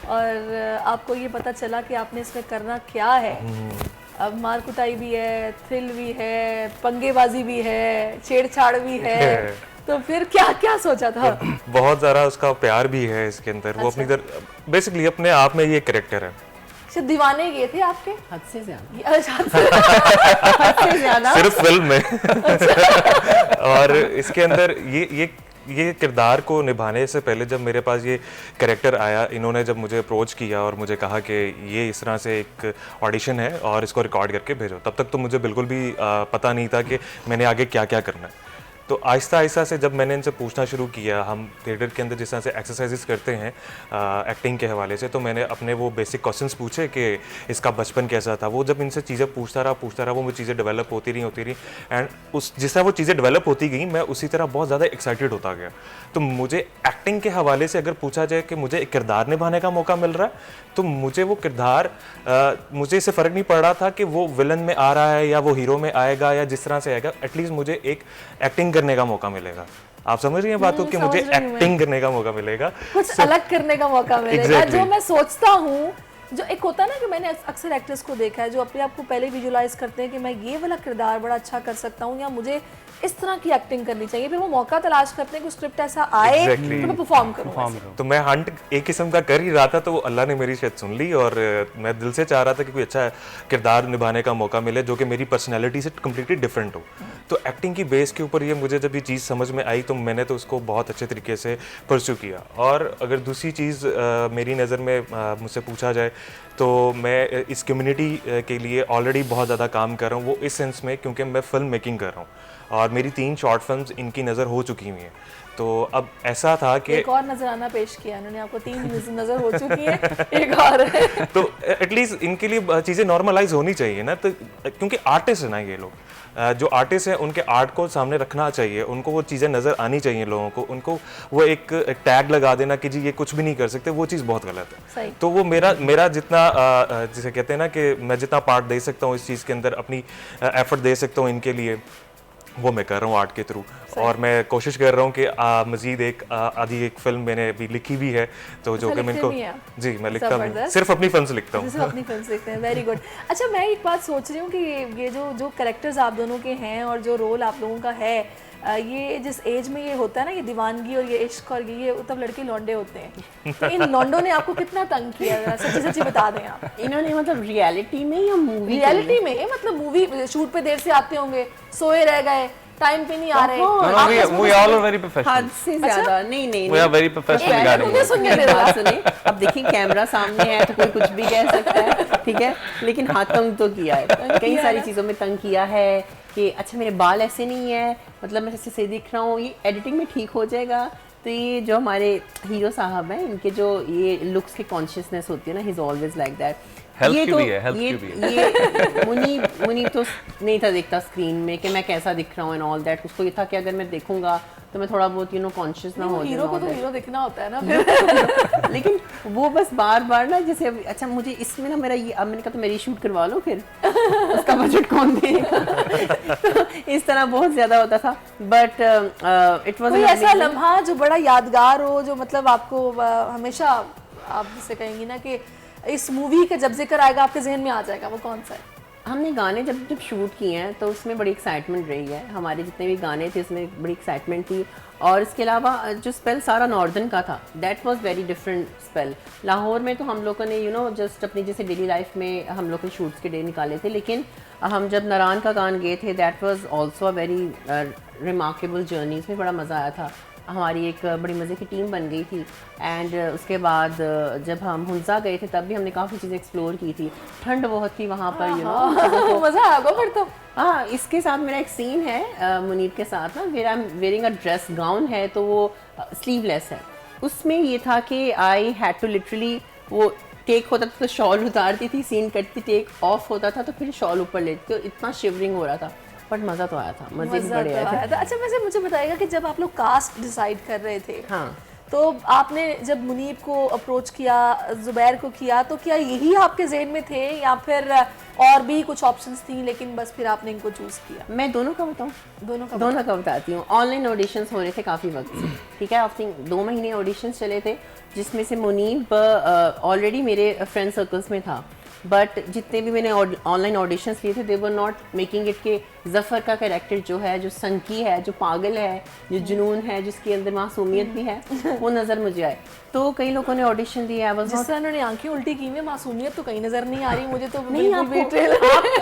Speaker 1: और आपको ये पता चला कि आपने इसमें करना क्या है? अब मार कुटाई भी है, थ्रिल भी है, पंगेबाजी भी है, छेड़छाड़ भी है, तो फिर क्या क्या सोचा था?
Speaker 9: बहुत ज़्यादा उसका प्यार भी है इसके अंदर। वो अपनी बेसिकली अपने आप में ये कैरेक्टर है।
Speaker 1: दीवाने गए थे आपके?
Speaker 3: हद से ज्यादा।
Speaker 1: हद से ज्यादा
Speaker 9: सिर्फ फिल्म में। और इसके अंदर ये किरदार को निभाने से पहले जब मेरे पास ये कैरेक्टर आया, इन्होंने जब मुझे अप्रोच किया और मुझे कहा कि ये इस तरह से एक ऑडिशन है और इसको रिकॉर्ड करके भेजो, तब तक तो मुझे बिल्कुल भी पता नहीं था कि मैंने आगे क्या क्या करना है। तो आहिस्ता आहिस्ता से जब मैंने इनसे पूछना शुरू किया, हम थिएटर के अंदर जिस तरह से एक्सरसाइजेस करते हैं एक्टिंग के हवाले से, तो मैंने अपने वो बेसिक क्वेश्चंस पूछे कि इसका बचपन कैसा था। वो जब इनसे चीज़ें पूछता रहा वो चीज़ें डेवलप होती रही एंड उस जिस तरह वो चीज़ें डेवलप होती गई, मैं उसी तरह बहुत ज़्यादा एक्साइटेड होता गया। तो मुझे एक्टिंग के हवाले से अगर पूछा जाए कि मुझे एक किरदार निभाने का मौका मिल रहा है, तो मुझे वो किरदार मुझे इससे फ़र्क नहीं पड़ रहा था कि वो विलन में आ रहा है या वो हीरो में आएगा या जिस तरह से आएगा, एटलीस्ट मुझे एक एक्टिंग करने का मौका मिलेगा। आप समझ रही हैं बात को कि मुझे एक्टिंग करने का मौका मिलेगा,
Speaker 1: कुछ अलग करने का मौका मिलेगा। जो मैं सोचता हूँ, जो एक होता है ना कि मैंने अक्सर एक्टर्स को देखा है जो अपने आप को पहले विजुलाइज करते हैं कि मैं ये वाला किरदार बड़ा अच्छा कर सकता हूँ या मुझे इस तरह की एक्टिंग करनी चाहिए, फिर वो मौका तलाश करते हैं कि स्क्रिप्ट ऐसा आए तो मैं परफॉर्म करूँ।
Speaker 9: तो मैं हंट एक किस्म का कर ही रहा था, तो वो अल्लाह ने मेरी शायद सुन ली और मैं दिल से चाह रहा था कि कोई अच्छा किरदार निभाने का मौका मिले जो कि मेरी पर्सनैलिटी से कम्प्लीटली डिफरेंट हो। तो एक्टिंग की बेस के ऊपर मुझे जब ये चीज़ समझ में आई तो मैंने तो उसको बहुत अच्छे तरीके से परस्यू किया। और अगर दूसरी चीज़ मेरी नज़र में मुझसे पूछा जाए तो मैं इस कम्युनिटी के लिए ऑलरेडी बहुत ज़्यादा काम कर रहा हूँ, वो इस सेंस में क्योंकि मैं फिल्म मेकिंग कर रहा हूँ और मेरी 3 शॉर्ट फिल्म्स इनकी नज़र हो चुकी हुई हैं। तो अब ऐसा था कि
Speaker 1: एक और नजराना पेश किया इन्होंने आपको, 3 नज़र हो चुकी है, एक और है।
Speaker 9: तो एटलीस्ट इनके लिए चीज़ें नॉर्मलाइज होनी चाहिए ना, तो क्योंकि आर्टिस्ट है ना ये लोग, जो आर्टिस्ट हैं उनके आर्ट को सामने रखना चाहिए, उनको वो चीज़ें नज़र आनी चाहिए लोगों को। उनको वो एक टैग लगा देना कि जी ये कुछ भी नहीं कर सकते, वो चीज़ बहुत गलत है। तो वो मेरा जितना जिसे कहते हैं ना कि मैं जितना पार्ट दे सकता हूँ इस चीज़ के अंदर, अपनी एफर्ट दे सकता हूँ इनके लिए, वो मैं कर रहा हूँ आर्ट के थ्रू। और मैं कोशिश कर रहा हूँ कि मज़ीद एक आधी एक फिल्म मैंने अभी लिखी भी है, तो जो कि मैं इनको जी मैं लिखता हूँ, सिर्फ अपनी फिल्म लिखता हूँ।
Speaker 1: सिर्फ अपनी फिल्म लिखते हैं, वेरी गुड। अच्छा मैं एक बात सोच रही हूँ कि ये जो कैरेक्टर्स आप दोनों के हैं और जो रोल आप लोगों का है, ये जिस एज में ये होता है ना, ये दीवानगी और ये इश्क और ये तब लड़के लौंडे होते हैं, तो इन लौंडों ने आपको कितना तंग किया, जरा सच्ची सच्ची बता दें आप।
Speaker 3: इन्होंने मतलब रियलिटी में या मूवी?
Speaker 1: रियलिटी में, मतलब मूवी शूट पे देर से आते होंगे, सोए रह गए, टाइम पे नहीं आ रहे।
Speaker 10: we all are very professional।
Speaker 3: हद से ज्यादा नहीं
Speaker 10: we are very professional regarding
Speaker 1: मुझे सुनिए मेरा
Speaker 3: सुने। अब देखिए कैमरा सामने है तो कोई कुछ भी कह सकता है, ठीक है, लेकिन हाँ तंग तो किया है, कई सारी चीज़ों में तंग किया है कि अच्छा मेरे बाल ऐसे नहीं है, मतलब मैं ऐसे सही दिख रहा हूँ, ये एडिटिंग में ठीक हो जाएगा। तो ये जो हमारे हीरो साहब हैं, इनके जो ये लुक्स की कॉन्शियसनेस होती है ना, he is always like that. ये तो ये मुनीब तो नहीं था देखता स्क्रीन में कि मैं कैसा दिख रहा हूँ एंड ऑल दैट। उसको ये था कि अगर मैं देखूंगा तो मैं थोड़ा बहुत कॉन्शियस ना हो जाऊँ।
Speaker 1: हीरो को तो हीरो दिखना होता है ना फिर।
Speaker 3: लेकिन वो बस बार बार ना जैसे अच्छा मुझे इसमें ना मेरा ये, अब मैंने कहा तो मेरी शूट करवा लो फिर उसका बजट कौन देगा। तो इस तरह बहुत ज्यादा होता था, बट इट वाज
Speaker 1: ऐसा लम्हा जो बड़ा यादगार हो, जो मतलब आपको हमेशा आप जिसे कहेंगी ना कि इस मूवी का जब जिक्र आएगा आपके जहन में आ जाएगा, वो कौन सा है?
Speaker 3: हमने गाने जब शूट किए हैं तो उसमें बड़ी एक्साइटमेंट रही है, हमारे जितने भी गाने थे उसमें बड़ी एक्साइटमेंट थी। और इसके अलावा जो स्पेल सारा नॉर्दर्न का था, that was very different spell. Lahore में तो हम लोगों ने जस्ट अपनी जैसे डेली लाइफ में हम लोग ने शूट्स के डे निकाले थे, लेकिन हम जब नारायण का गान गए थे that was also a very remarkable journey, इसमें बड़ा मज़ा आया था। हमारी एक बड़ी मज़े की टीम बन गई थी। एंड उसके बाद जब हम हुंजा गए थे तब भी हमने काफ़ी चीज़ें एक्सप्लोर की थी। ठंड बहुत थी वहाँ पर,
Speaker 1: मज़ा आ गया फिर तो।
Speaker 3: हाँ, इसके साथ मेरा एक सीन है मुनीब के साथ ना, where I am wearing a dress, gown है तो वो स्लीवलेस है। उसमें ये था कि आई हैड टू लिटरली, वो टेक होता था तो शॉल उतारती थी, सीन कटती, टेक ऑफ होता था तो फिर शॉल ऊपर लेती थी, इतना शिवरिंग हो रहा था, बट मज़ा तो आया था, मज़े भी बड़े आए थे।
Speaker 1: अच्छा, वैसे मुझे बताइएगा कि जब आप लोग कास्ट डिसाइड कर रहे थे,
Speaker 3: हाँ,
Speaker 1: तो आपने जब मुनीब को अप्रोच किया, ज़ुबैर को किया, तो क्या यही आपके जहन में थे या फिर और भी कुछ ऑप्शंस थी लेकिन बस फिर आपने इनको चूज़ किया?
Speaker 3: मैं दोनों का बताऊँ, दोनों का बताती हूँ। ऑनलाइन ऑडिशंस हो रहे थे काफ़ी वक्त से, ठीक है, आई थिंक 2 महीने ऑडिशंस चले थे, जिसमें से मुनीब ऑलरेडी मेरे फ्रेंड सर्कल्स में था, बट जितने भी मैंने ऑनलाइन ऑडिशंस लिए थे दे वर नॉट मेकिंग इट के ज़फ़र का कैरेक्टर जो है, जो संकी है, जो पागल है, जो जुनून है, जिसके अंदर मासूमियत भी है, वो नज़र मुझे आए। तो कई लोगों ने ऑडिशन दिया,
Speaker 1: जिस तरह उन्होंने आंखें उल्टी की हुई, मासूमियत तो कहीं नज़र नहीं आ रही मुझे तो।
Speaker 3: नहीं,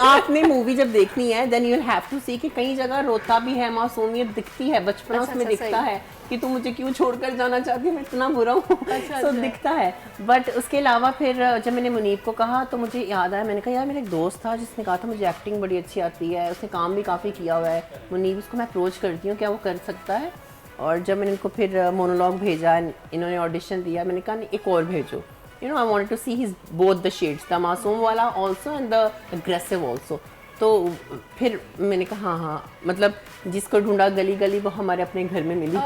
Speaker 3: आपने मूवी जब देखनी है then you will have to see कि कई जगह रोता भी है, मासूमियत दिखती है, बचपना उसमें दिखता है कि तू मुझे क्यों छोड़कर जाना चाहती है, मैं इतना बुरा हूँ, तो दिखता है। बट उसके अलावा फिर जब मैंने मुनीब को कहा तो मुझे याद आया, मैंने कहा यार मेरा एक दोस्त था जिसने कहा था मुझे एक्टिंग बड़ी अच्छी आती है, उसने काम भी काफ़ी किया हुआ है, मुनीब, उसको मैं अप्रोच करती हूँ, क्या वो कर सकता है? और जब मैंने इनको फिर मोनोलॉग भेजा, इन्होंने ऑडिशन दिया, मैंने कहा एक और भेजो, I wanted to see his both the shades, the मासूम वाला also and the aggressive also. तो फिर मैंने कहा हाँ, मतलब जिसको ढूंढा गली गली वो हमारे अपने घर में मिली।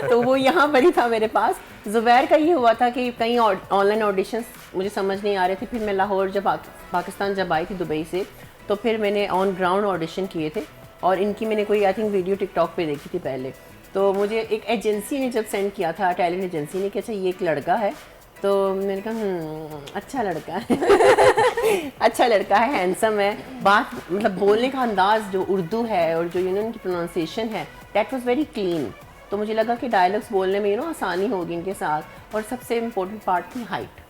Speaker 3: तो वो यहाँ पर ही था मेरे पास। ज़ुबैर का ये हुआ था कि कई ऑनलाइन ऑडिशंस मुझे समझ नहीं आ रहे थे, फिर मैं लाहौर जब पाकिस्तान जब आई थी दुबई से, तो फिर मैंने ऑन ग्राउंड ऑडिशन किए थे और इनकी मैंने कोई आई थिंक वीडियो टिकटॉक पे देखी थी पहले। तो मुझे एक एजेंसी ने जब सेंड किया था, टैलेंट एजेंसी ने, कि अच्छा ये एक लड़का है, तो मैंने कहा अच्छा लड़का है अच्छा लड़का है, हैंडसम है, बात मतलब बोलने का अंदाज़ जो उर्दू है और जो उनकी प्रोनाउंसिएशन है दैट वाज वेरी क्लीन। तो मुझे लगा कि डायलॉग्स बोलने में आसानी होगी इनके साथ। और सबसे इम्पोर्टेंट पार्ट थी हाइट,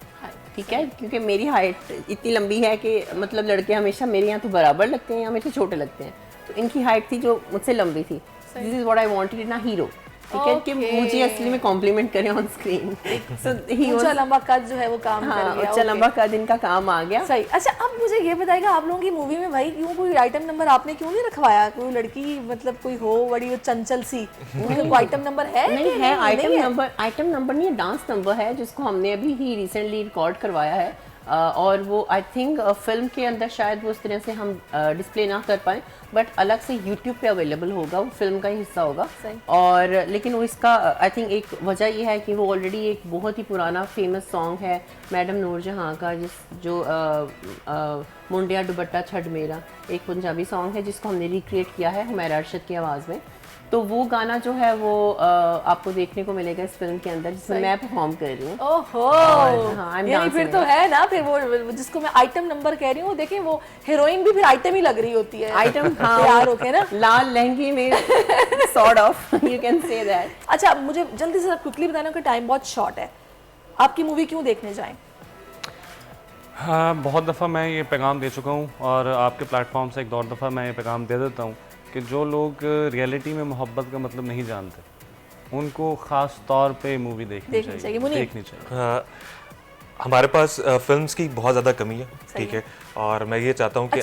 Speaker 3: ठीक है, क्योंकि मेरी हाइट इतनी लंबी है कि मतलब लड़के हमेशा मेरे यहाँ तो बराबर लगते हैं या मेरे से छोटे लगते हैं, तो इनकी हाइट थी जो मुझसे लंबी थी। This is what I wanted in a hero, ठीक है, कि मुझे असली में कॉम्प्लीमेंट करें ऑन स्क्रीन। सो ही
Speaker 1: ऊंचा लंबा कद जो है वो काम कर गया,
Speaker 3: ऊंचा लंबा कद इनका काम आ गया।
Speaker 1: सही। अच्छा, अब मुझे ये बताइएगा, आप लोगों की मूवी में भाई क्यों कोई आइटम नंबर आपने क्यों नहीं रखवाया? कोई लड़की मतलब कोई हो बड़ी वो चंचल सी, कोई आइटम नंबर है?
Speaker 3: नहीं है, आइटम नंबर नहीं है, डांस नंबर है जिसको हमने अभी ही रिसेंटली रिकॉर्ड करवाया है। और वो आई थिंक फिल्म के अंदर शायद वो उस तरह से हम डिस्प्ले ना कर पाएँ, बट अलग से यूट्यूब पे अवेलेबल होगा, वो फिल्म का ही हिस्सा होगा। और लेकिन वो इसका आई थिंक एक वजह ये है कि वो ऑलरेडी एक बहुत ही पुराना फेमस सॉन्ग है मैडम नूरजहां का, जो मुंडिया दुपट्टा छड़ मेरा, एक पंजाबी सॉन्ग है जिसको हमने रिक्रिएट किया है हुमैरा अरशद की आवाज़ में। तो वो गाना जो है वो आपको देखने को मिलेगा इस फिल्म के अंदर, जिसमें मैं परफॉर्म कर रही हूँ।
Speaker 1: ओहो,
Speaker 3: हाँ,
Speaker 1: यानी फिर तो है ना, फिर वो जिसको मैं आइटम नंबर कह रही हूँ, देखें वो हीरोइन भी फिर आइटम ही लग रही होती है,
Speaker 3: आइटम
Speaker 1: तैयार होके ना,
Speaker 3: लाल लहंगे में sort of you can say that.
Speaker 1: अच्छा, मुझे जल्दी से क्विकली बताना कि टाइम बहुत शॉर्ट है, आपकी मूवी क्यों देखने जाएं?
Speaker 10: हाँ, बहुत दफ़ा मैं ये पैगाम दे चुका हूँ और आपके प्लेटफॉर्म से एक और दफ़ा मैं ये पैगाम दे देता हूँ कि जो लोग रियलिटी में मोहब्बत का मतलब नहीं जानते उनको ख़ास तौर पे मूवी देखनी चाहिए।
Speaker 9: हमारे पास फिल्म्स की बहुत ज़्यादा कमी है, ठीक है, और मैं ये चाहता हूँ कि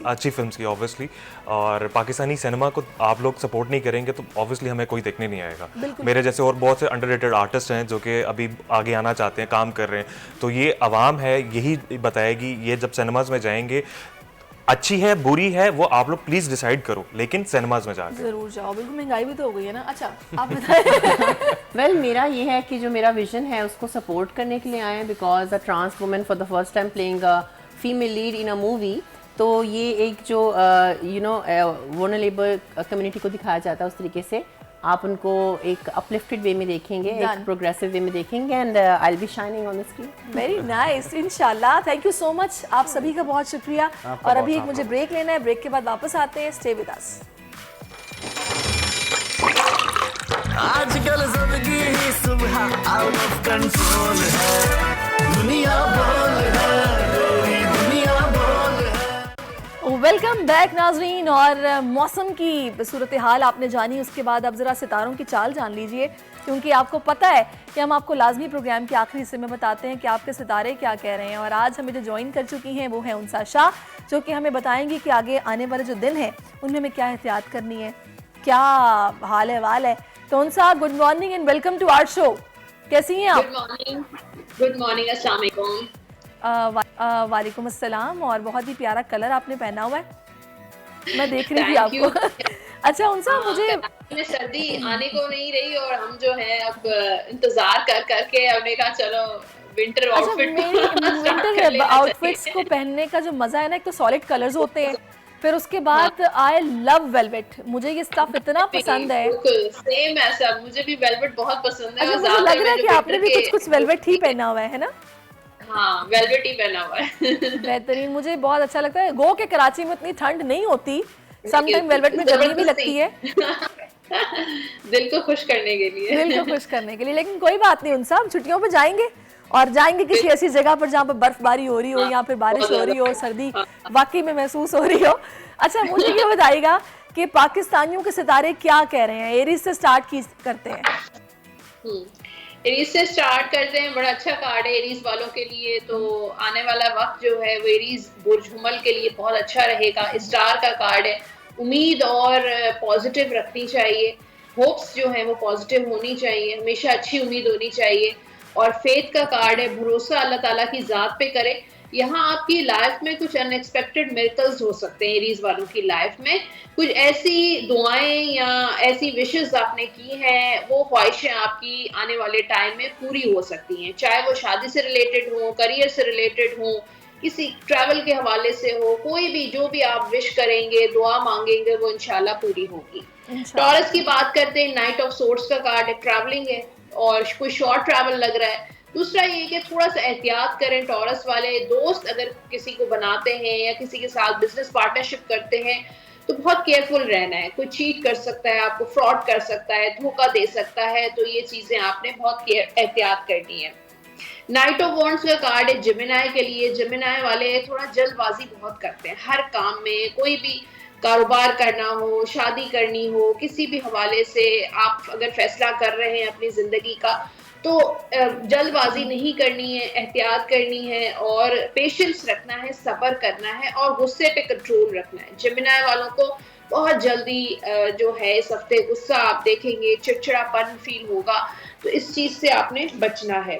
Speaker 9: अच्छी फिल्म्स की ऑब्वियसली, और पाकिस्तानी सिनेमा को आप लोग सपोर्ट नहीं करेंगे तो ऑब्वियसली हमें कोई देखने नहीं आएगा। मेरे जैसे और बहुत से अंडररेटेड आर्टिस्ट हैं जो कि अभी आगे आना चाहते हैं, काम कर रहे हैं, तो ये आवाम है यही बताएगी, ये जब सिनेमाज में जाएंगे अच्छी है बुरी है वो आप लोग प्लीज डिसाइड करो, लेकिन सिनेमाज में जाकर
Speaker 1: जरूर जाओ, बिल्कुल महंगाई भी तो हो गई है ना। अच्छा, आप बताएं।
Speaker 3: वेल, मेरा ये है कि जो मेरा विजन है उसको सपोर्ट करने के लिए आए हैं, because a trans women for the first time playing a female lead in a movie, तो ये एक जो वल्नरेबल कम्युनिटी को दिखाया जाता है उस तरीके से, आप उनको एक अपलिफ्टेड वे में देखेंगे, एक प्रोग्रेसिव वे में देखेंगे and I will be shining on the screen.
Speaker 1: Very nice, इंशाल्लाह। थैंक यू सो मच, आप सभी का बहुत शुक्रिया। और अभी एक मुझे ब्रेक लेना है, ब्रेक के बाद वापस आते हैं। Stay with us.
Speaker 6: आजकल जिंदगी ही सुबह आउट ऑफ कंट्रोल है, दुनिया बोल है, तेरी दुनिया बोल है।
Speaker 1: वेलकम बैक नाजरीन। और मौसम की सूरत हाल आपने जानी, उसके बाद अब ज़रा सितारों की चाल जान लीजिए, क्योंकि आपको पता है कि हम आपको लाजमी प्रोग्राम के आखिरी हिस्से में बताते हैं कि आपके सितारे क्या कह रहे हैं। और आज हमें जो ज्वाइन कर चुकी हैं वो है उनसा शाह, जो कि हमें बताएंगी कि आगे आने वाले जो दिन हैं उनमें हमें क्या एहतियात करनी है, क्या हाल है वाल है। तो उनसा, good morning and welcome to our show. कैसी हैं आप?
Speaker 5: गुड मॉर्निंग, अस्सलाम वालेकुम।
Speaker 1: वालेकुम अस्सलाम। और बहुत ही प्यारा कलर आपने पहना हुआ है, मैं देख रही थी आपको। अच्छा उनसा, मुझे
Speaker 5: में सर्दी आने को नहीं रही और हम जो है अब इंतजार कर करके हमने कहा चलो विंटर आउटफिट
Speaker 1: विंटर आउटफिट्स को पहनने का जो मजा है ना, एक तो सॉलिड कलर्स होते हैं, फिर उसके बाद आई लव वेलवेट। मुझे ये स्टफ इतना पसंद है।
Speaker 5: सेम ऐसा, मुझे भी वेलवेट बहुत पसंद है।
Speaker 1: अच्छा, मुझे लग रहा है कि आपने भी कुछ वेलवेट ही पहना हुआ है ना?
Speaker 5: हाँ, वेलवेट ही पहना हुआ है।
Speaker 1: बेहतरीन, मुझे बहुत अच्छा लगता है। गो के कराची में इतनी ठंड नहीं होती, समटाइम वेलवेट में गर्मी भी लगती है।
Speaker 5: दिल को खुश करने के लिए,
Speaker 1: दिल को खुश करने के लिए। लेकिन कोई बात नहीं, उनसे हम छुट्टियों पे जाएंगे और जाएंगे किसी ऐसी जगह पर जहाँ पर बर्फबारी हो रही हो या फिर बारिश हो रही हो, सर्दी वाकई में महसूस हो रही हो। अच्छा, मुझे ये बताइएगा कि पाकिस्तानियों के सितारे क्या कह रहे हैं? एरीज से स्टार्ट करते हैं।
Speaker 5: एरीज से स्टार्ट करते हैं। बड़ा अच्छा कार्ड है एरीज वालों के लिए। तो आने वाला वक्त जो है वो एरीज बुर्ज हुमल के लिए बहुत अच्छा रहेगा। स्टार का कार्ड है। उम्मीद और पॉजिटिव रखनी चाहिए, होप्स जो है वो पॉजिटिव होनी चाहिए, हमेशा अच्छी उम्मीद होनी चाहिए। और फेथ का कार्ड है, भरोसा अल्लाह ताला की ज़ात पे करें। यहाँ आपकी लाइफ में कुछ अनएक्सपेक्टेड मिरेकल्स हो सकते हैं। एरीज वालों की लाइफ में कुछ ऐसी दुआएं या ऐसी विशेस आपने की हैं, वो ख्वाहिशें आपकी आने वाले टाइम में पूरी हो सकती हैं, चाहे वो शादी से रिलेटेड हो, करियर से रिलेटेड हो, किसी ट्रैवल के हवाले से हो। कोई भी जो भी आप विश करेंगे, दुआ मांगेंगे, वो इंशाल्लाह पूरी होगी। टॉरस की बात करते हैं, नाइट ऑफ सोर्ड्स का कार्ड है, ट्रैवलिंग है और कोई शॉर्ट ट्रैवल लग रहा है। दूसरा ये कि थोड़ा सा एहतियात करें। टॉरस वाले दोस्त अगर किसी को बनाते हैं या किसी के साथ बिजनेस पार्टनरशिप करते हैं तो बहुत केयरफुल रहना है। कोई चीट कर सकता है, आपको फ्रॉड कर सकता है, धोखा दे सकता है, तो ये चीजें आपने बहुत एहतियात करनी है। नाइट ऑफ वॉन्ड्स का कार्ड है जेमिनाई के लिए। जेमिनाई वाले थोड़ा जल्दबाजी बहुत करते हैं हर काम में। कोई भी कारोबार करना हो, शादी करनी हो, किसी भी हवाले से आप अगर फैसला कर रहे हैं अपनी जिंदगी का, तो जल्दबाजी नहीं करनी है, एहतियात करनी है और पेशेंस रखना है, सब्र करना है और गुस्से पे कंट्रोल रखना है। जेमिनाई वालों को बहुत जल्दी जो है इस हफ्ते गुस्सा आप देखेंगे, चिड़चिड़ापन फील होगा, तो इस चीज से आपने बचना है।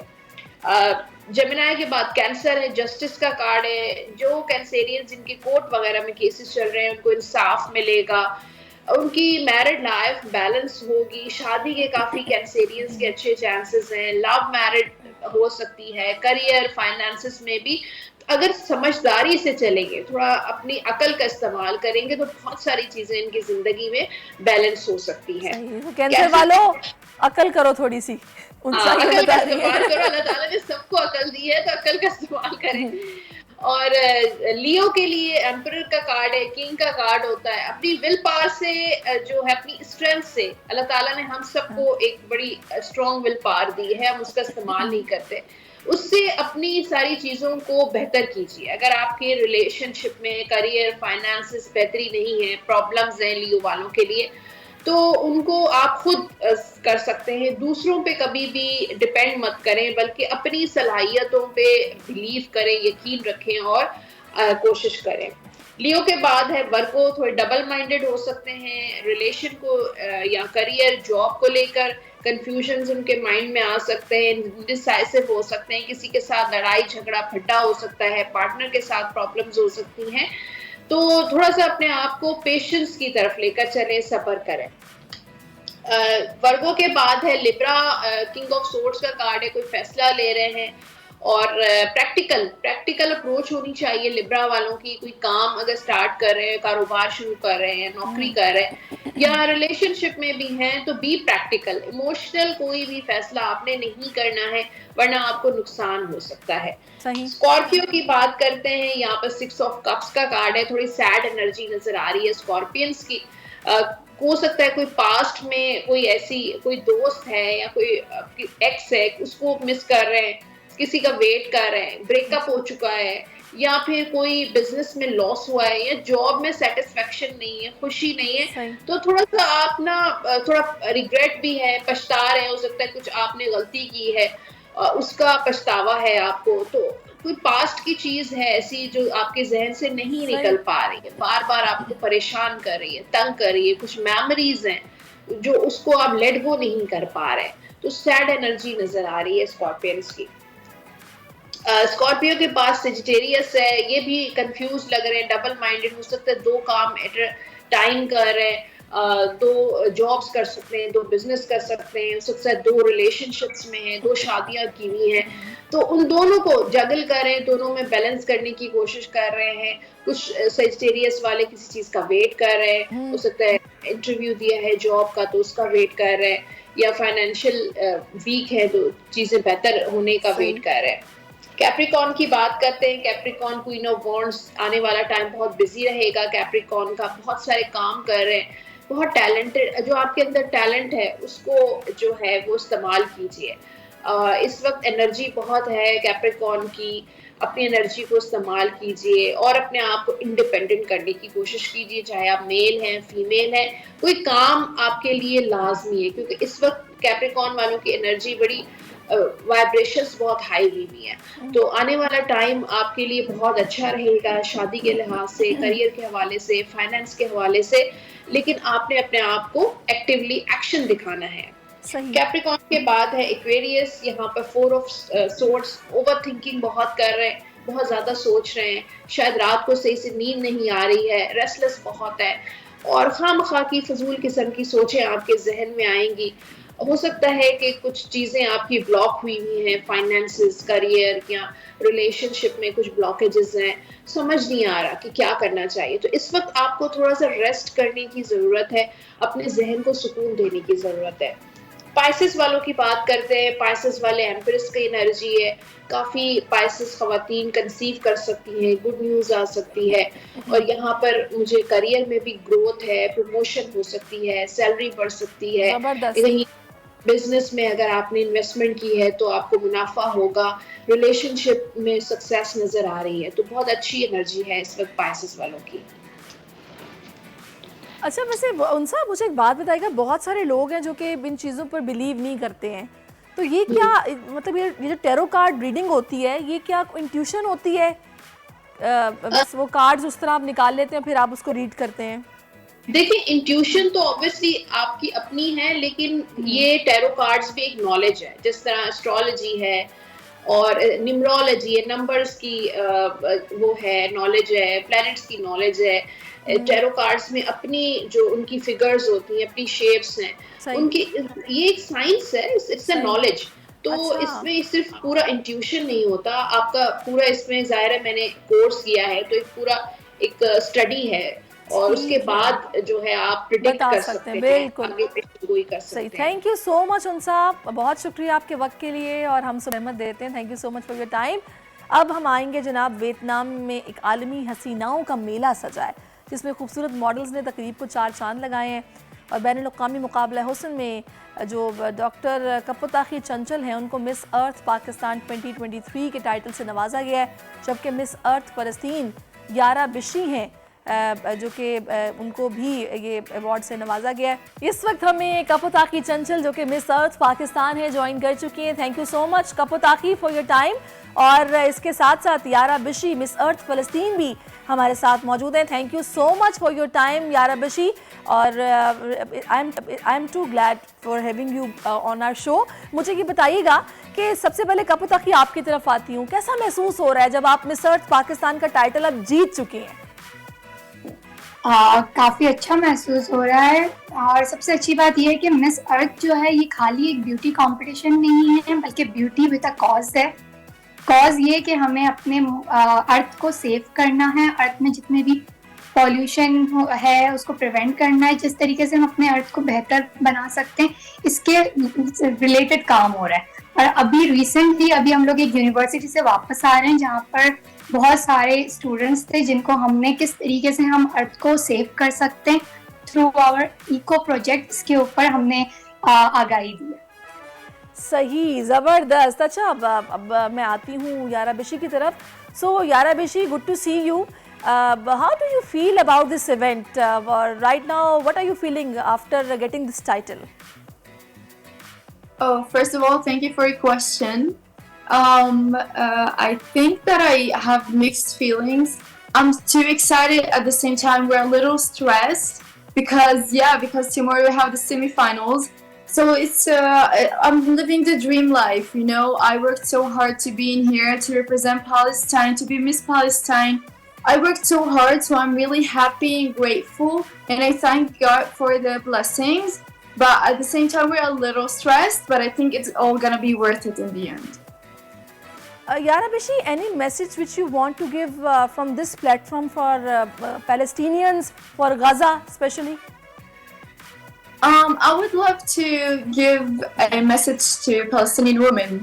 Speaker 5: जेमिनाई के बाद कैंसर है, जस्टिस का कार्ड है। जो कैंसेरियन जिनके कोर्ट वगैरह में केसेस चल रहे हैं उनको इंसाफ मिलेगा, उनकी मैरिड लाइफ बैलेंस होगी, शादी के काफी कैंसेरियंस के अच्छे चांसेस हैं, लव मैरिड हो सकती है, करियर फाइनेंसेस में भी अगर समझदारी से चलेंगे, थोड़ा अपनी अकल का इस्तेमाल करेंगे तो बहुत सारी चीजें इनकी जिंदगी में बैलेंस हो सकती हैं।
Speaker 1: कैंसर वालों, अकल करो थोड़ी सी।
Speaker 5: अकल का इस्तेमाल करो, अल्लाह ताला ने सबको अकल दी है तो अकल का इस्तेमाल करें। और लियो के लिए एम्परर का कार्ड है, किंग का कार्ड होता है। अपनी विल पावर से जो है, अपनी स्ट्रेंथ से अल्लाह ताला ने हम सबको एक बड़ी स्ट्रॉन्ग विल पावर दी है, हम उसका इस्तेमाल नहीं करते। उससे अपनी सारी चीज़ों को बेहतर कीजिए। अगर आपके रिलेशनशिप में करियर फाइनेंसेस बेहतरी नहीं है, प्रॉब्लम्स हैं लियो वालों के लिए, तो उनको आप खुद कर सकते हैं। दूसरों पे कभी भी डिपेंड मत करें, बल्कि अपनी सलाहियतों पे बिलीव करें, यकीन रखें और कोशिश करें। लियो के बाद है वर्गो, थोड़े डबल माइंडेड हो सकते हैं, रिलेशन को या करियर जॉब को लेकर कंफ्यूजन्स उनके माइंड में आ सकते हैं, डिसाइसिव हो सकते हैं, किसी के साथ लड़ाई झगड़ा फड्डा हो सकता है, पार्टनर के साथ प्रॉब्लम्स हो सकती हैं। तो थोड़ा सा अपने आप को पेशेंस की तरफ लेकर चलें, सब्र करें। वर्गो के बाद है लिब्रा, किंग ऑफ सोर्ड्स का कार्ड है, कोई फैसला ले रहे हैं और प्रैक्टिकल अप्रोच होनी चाहिए लिब्रा वालों की। कोई काम अगर स्टार्ट कर रहे हैं, कारोबार शुरू कर रहे हैं, नौकरी कर रहे हैं या रिलेशनशिप में भी हैं, तो बी प्रैक्टिकल। इमोशनल कोई भी फैसला आपने नहीं करना है, वरना आपको नुकसान हो सकता है। स्कॉर्पियो की बात करते हैं, यहाँ पर 6 ऑफ कप्स का कार्ड है। थोड़ी सैड एनर्जी नजर आ रही है स्कॉर्पियंस की। हो सकता है कोई पास्ट में कोई ऐसी कोई दोस्त है या कोई एक्स है, उसको मिस कर रहे हैं, किसी का वेट कर रहे हैं, ब्रेकअप हो चुका है, या फिर कोई बिजनेस में लॉस हुआ है, या जॉब में सेटिस्फेक्शन नहीं है, खुशी नहीं है, तो थोड़ा सा आप ना थोड़ा रिग्रेट भी है, पछता रहे हैं। हो सकता है कुछ आपने गलती की है, उसका पछतावा है आपको। तो कोई पास्ट की चीज है ऐसी जो आपके जहन से नहीं निकल पा रही है, बार बार आपको परेशान कर रही है, तंग कर रही है। कुछ मेमोरीज हैं जो उसको आप लेट गो नहीं कर पा रहे, तो सैड एनर्जी नजर आ रही है स्कॉर्पियंस की। स्कॉर्पियो के पास सेजिटेरियस है, ये भी कंफ्यूज लग रहे हैं, डबल माइंडेड। हो सकता है 2 काम एट अ टाइम कर रहे हैं, 2 जॉब्स कर सकते हैं, 2 बिजनेस कर सकते हैं, हो सकता है 2 रिलेशनशिप्स में हैं, 2 शादियां की हुई हैं, तो उन दोनों को जगल कर रहे हैं, दोनों में बैलेंस करने की कोशिश कर रहे हैं। कुछ सेजिटेरियस वाले किसी चीज का वेट कर रहे हैं, हो सकता है इंटरव्यू दिया है जॉब का तो उसका वेट कर रहे हैं, या फाइनेंशियल वीक है तो चीजें बेहतर होने का वेट कर रहे हैं। कैप्रिकॉर्न की बात करते हैं। कैप्रिकॉर्न क्वीन ऑफ वॉन्ड्स, आने वाला टाइम बहुत बिजी रहेगा कैप्रिकॉर्न का, बहुत सारे काम कर रहे हैं, बहुत टैलेंटेड। जो आपके अंदर टैलेंट है उसको जो है वो इस्तेमाल कीजिए। इस वक्त एनर्जी बहुत है कैप्रिकॉर्न की, अपनी एनर्जी को इस्तेमाल कीजिए और अपने आप को इंडिपेंडेंट करने की कोशिश कीजिए, चाहे आप मेल हैं फीमेल हैं। कोई काम आपके लिए लाजमी है, क्योंकि इस वक्त कैप्रिकॉर्न वालों की एनर्जी बड़ी वाइब्रेशंस बहुत हाई हुई हुई है। तो आने वाला टाइम आपके लिए बहुत अच्छा रहेगा, शादी के लिहाज से, करियर के हवाले से, फाइनेंस के हवाले से, लेकिन आपने अपने आप को एक्टिवली एक्शन दिखाना है। कैप्रिकॉर्न के बाद है एक्वेरियस, यहाँ पर 4 ऑफ सोर्ड्स। ओवर थिंकिंग बहुत कर रहे हैं, बहुत ज्यादा सोच रहे हैं, शायद रात को सही से नींद नहीं आ रही है, रेस्टलेस बहुत है, और खामखा की फजूल किस्म की सोचें आपके जहन में आएंगी। हो सकता है कि कुछ चीजें आपकी ब्लॉक हुई हुई हैं, फाइनेंसेस, करियर या रिलेशनशिप में कुछ ब्लॉकेजेस हैं, समझ नहीं आ रहा कि क्या करना चाहिए। तो इस वक्त आपको थोड़ा सा रेस्ट करने की जरूरत है, अपने जहन को सुकून देने की जरूरत है। पाइसेस वालों की बात करते हैं। पाइसेस वाले एम्प्रेस की एनर्जी है, काफी पाइसेस खवातीन कंसीव कर सकती हैं, गुड न्यूज आ सकती है, और यहाँ पर मुझे करियर में भी ग्रोथ है, प्रमोशन हो सकती है, सैलरी बढ़ सकती है। कहीं बिजनेस में अगर आपने इन्वेस्टमेंट की है तो आपको मुनाफा होगा, रिलेशनशिप में सक्सेस नजर आ रही है। तो बहुत अच्छी एनर्जी है इस वक्त पाइसेस वालों की।
Speaker 1: अच्छा, वैसे उनसा मुझे एक बात बताइएगा, बहुत सारे लोग हैं जो कि इन चीज़ों पर बिलीव नहीं करते हैं, तो ये क्या मतलब ये जो टैरो कार्ड रीडिंग होती है, ये क्या इंट्यूशन होती है? बस वो कार्ड्स उस तरह आप निकाल लेते हैं फिर आप उसको रीड करते हैं?
Speaker 5: देखिए, इंट्यूशन तो ऑब्वियसली आपकी अपनी है, लेकिन ये टैरो कार्ड्स भी एक नॉलेज है, जिस तरह एस्ट्रोलॉजी है और न्यूमरोलॉजी है, नंबर्स की वो है नॉलेज है, प्लैनेट्स की नॉलेज है। टैरो कार्ड्स में अपनी जो उनकी फिगर्स होती हैं, अपनी शेप्स हैं, उनकी ये एक साइंस है, इट्स अ नॉलेज। तो इसमें सिर्फ पूरा इंट्यूशन नहीं होता आपका, पूरा इसमें ज़ाहिर है मैंने कोर्स किया है, तो एक पूरा एक स्टडी है, और उसके बाद जो है आप प्रिडिक्ट कर सकते हैं,
Speaker 1: बिल्कुल
Speaker 5: आगे पेशगोई कर सकते हैं।
Speaker 1: थैंक यू सो मच उनसा, बहुत शुक्रिया आपके वक्त के लिए, और हम सब रहमत देते हैं। Thank you so much for your time. अब हम आएंगे जनाब, वियतनाम में एक आलमी हसीनाओं का मेला सजा है, जिसमें खूबसूरत मॉडल्स ने तकरीब को 4 चांद लगाए हैं, और बैनुल-अक़वामी मुकाबला हुस्न में जो डॉक्टर कपुताखी चंचल हैं उनको मिस अर्थ पाकिस्तान 2023 के टाइटल से नवाजा गया है, जबकि मिस अर्थ फ़लस्तीन यारा बिशी हैं जो कि उनको भी ये अवार्ड से नवाजा गया है। इस वक्त हमें कपुताखी चंचल जो कि मिस अर्थ पाकिस्तान है ज्वाइन कर चुकी हैं। थैंक यू सो मच कपुताखी फॉर योर टाइम, और इसके साथ साथ यारा बिशी मिस अर्थ फ़लस्तीन भी हमारे साथ मौजूद हैं। Thank you so much for your time Yara Bishi, और I am too glad for having you on our show. मुझे ये बताइएगा कि सबसे पहले कपुताखी आपकी तरफ आती हूँ, कैसा महसूस हो रहा है जब आप मिस अर्थ पाकिस्तान का टाइटल अब जीत चुकी हैं?
Speaker 4: काफ़ी अच्छा महसूस हो रहा है, और सबसे अच्छी बात यह है कि मिस अर्थ जो है ये खाली एक ब्यूटी कंपटीशन नहीं है, बल्कि ब्यूटी विद अ कॉज है। कॉज ये कि हमें अपने अर्थ को सेव करना है, अर्थ में जितने भी पॉल्यूशन है उसको प्रिवेंट करना है, जिस तरीके से हम अपने अर्थ को बेहतर बना सकते हैं इसके रिलेटेड काम हो रहा है। और अभी रिसेंटली अभी हम लोग एक यूनिवर्सिटी से वापस आ रहे हैं जहाँ पर बहुत सारे स्टूडेंट्स थे जिनको हमने किस तरीके से हम अर्थ को सेव कर सकते हैं थ्रू आवर इको प्रोजेक्ट, इसके ऊपर हमने आगाही दी है।
Speaker 1: सही, ज़बरदस्त। अच्छा, अब मैं आती हूँ यारा बेशी की तरफ। So Yara Beshi, good to see you. How do you feel about this event right now? What are you feeling after getting this title?
Speaker 11: Oh, first of all, thank you for your question. I think that I have mixed feelings. I'm too excited at the same time. We're a little stressed because tomorrow we have the semi-finals. So it's I'm living the dream life, you know. I worked so hard to be in here to represent Palestine, to be Miss Palestine. I worked so hard, so I'm really happy and grateful, and I thank God for the blessings. But at the same time, we're a little stressed, but I think it's all gonna be worth it in the end.
Speaker 1: Yara Beshi, any message which you want to give from this platform for Palestinians, for Gaza especially?
Speaker 11: I would love to give a message to Palestinian women,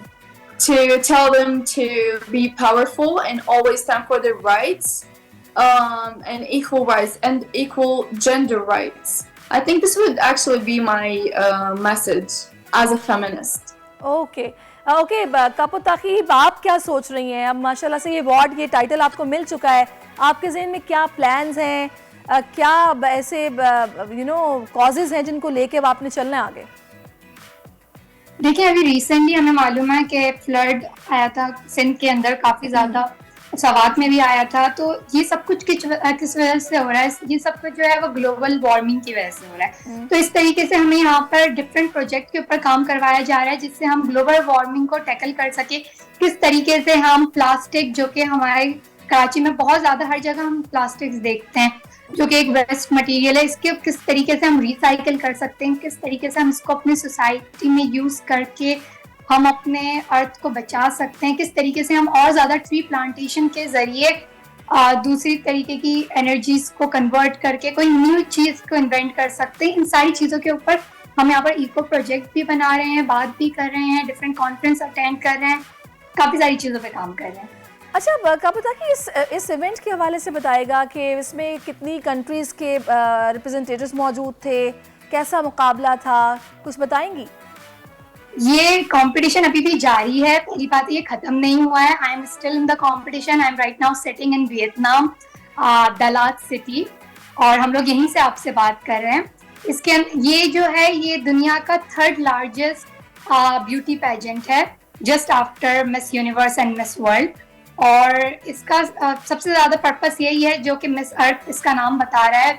Speaker 11: to tell them to be powerful and always stand for their rights, and equal rights and equal gender rights. I think this would actually be my message as a feminist.
Speaker 1: Okay. कपो ताकीब, आप क्या सोच रही हैं? अब माशाल्लाह से ये award, ये टाइटल आपको मिल चुका है, आपके ज़हन में क्या प्लान्स हैं, क्या ऐसे कॉजेज़ हैं जिनको लेके अब आपने चलना है आगे?
Speaker 4: देखिए, अभी रिसेंटली हमें मालूम है कि फ्लड आया था सिंध के अंदर, काफ़ी ज़्यादा सवात में भी आया था। तो ये सब कुछ किस वजह से हो रहा है? ये सब कुछ जो है वो ग्लोबल वार्मिंग की वजह से हो रहा है। तो इस तरीके से हमें यहाँ पर डिफरेंट प्रोजेक्ट के ऊपर काम करवाया जा रहा है जिससे हम ग्लोबल वार्मिंग को टैकल कर सके। किस तरीके से हम प्लास्टिक, जो कि हमारे कराची में बहुत ज़्यादा हर जगह हम प्लास्टिक्स देखते हैं जो कि एक वेस्ट मटेरियल है, इसके किस तरीके से हम रिसाइकिल कर सकते हैं, किस तरीके से हम इसको अपनी सोसाइटी में यूज़ करके हम अपने अर्थ को बचा सकते हैं, किस तरीके से हम और ज़्यादा ट्री प्लांटेशन के ज़रिए दूसरी तरीके की एनर्जीज को कन्वर्ट करके कोई न्यू चीज़ को इन्वेंट कर सकते हैं। इन सारी चीज़ों के ऊपर हम यहाँ पर इको प्रोजेक्ट भी बना रहे हैं, बात भी कर रहे हैं, डिफरेंट कॉन्फ्रेंस अटेंड कर रहे हैं, काफ़ी सारी चीज़ों पे काम कर रहे हैं।
Speaker 1: अच्छा, क्या पता कि इस इवेंट के हवाले से बताएगा कि इसमें कितनी कंट्रीज़ के रिप्रेजेंटेटिव्स मौजूद थे, कैसा मुकाबला था, कुछ बताएंगी?
Speaker 4: ये कंपटीशन अभी भी जारी है। पहली बात, ये खत्म नहीं हुआ है। I am still in the competition. I am right now sitting in Vietnam, दलात सिटी, और हम लोग यहीं से आपसे बात कर रहे हैं। इसके ये जो है ये दुनिया का 3rd लार्जेस्ट ब्यूटी पेजेंट है, just after miss universe and miss world. और इसका सबसे ज़्यादा पर्पस यही है, जो कि मिस अर्थ इसका नाम बता रहा है,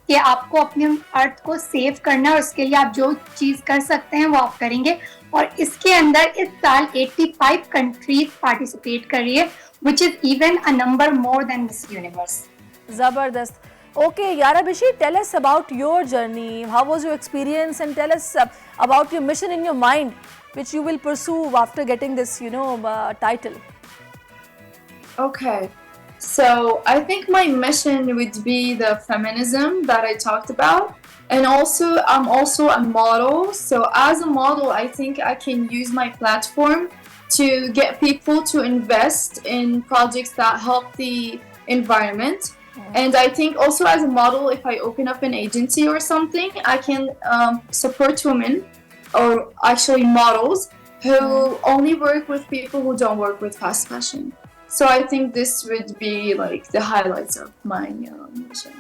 Speaker 4: कि आपको अपने अर्थ को सेव करना है और उसके लिए आप जो चीज़ कर सकते हैं वो आप करेंगे। और इसके अंदर इस साल 85 कंट्रीज पार्टिसिपेट कर रही है, which is even a number more than miss universe.
Speaker 1: ज़बरदस्त। Okay, Yara Beshi, tell us about your journey. How was your experience, and tell us about your mission in your mind, which you will pursue after getting this, title.
Speaker 11: Okay, so I think my mission would be the feminism that I talked about, and also I'm also a model. So as a model, I think I can use my platform to get people to invest in projects that help the environment. And I think also as a model, if I open up an agency or something, I can support women, or actually models, who only work with people who don't work with fast fashion. So I think this would be like the highlights of my mission.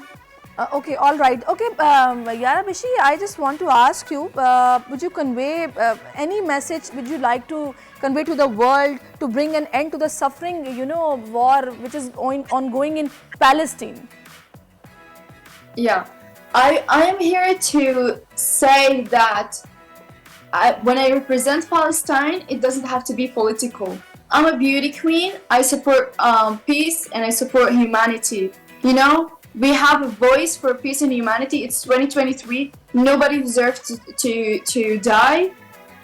Speaker 1: Okay, all right. Okay, Yara Beshi, I just want to ask you, would you convey any message would you like to convey to the world to bring an end to the suffering, war which is ongoing in Palestine?
Speaker 11: Yeah, I am here to say that when I represent Palestine, it doesn't have to be political. I'm a beauty queen. I support peace, and I support humanity. We have a voice for peace and humanity. It's 2023. Nobody deserves to die.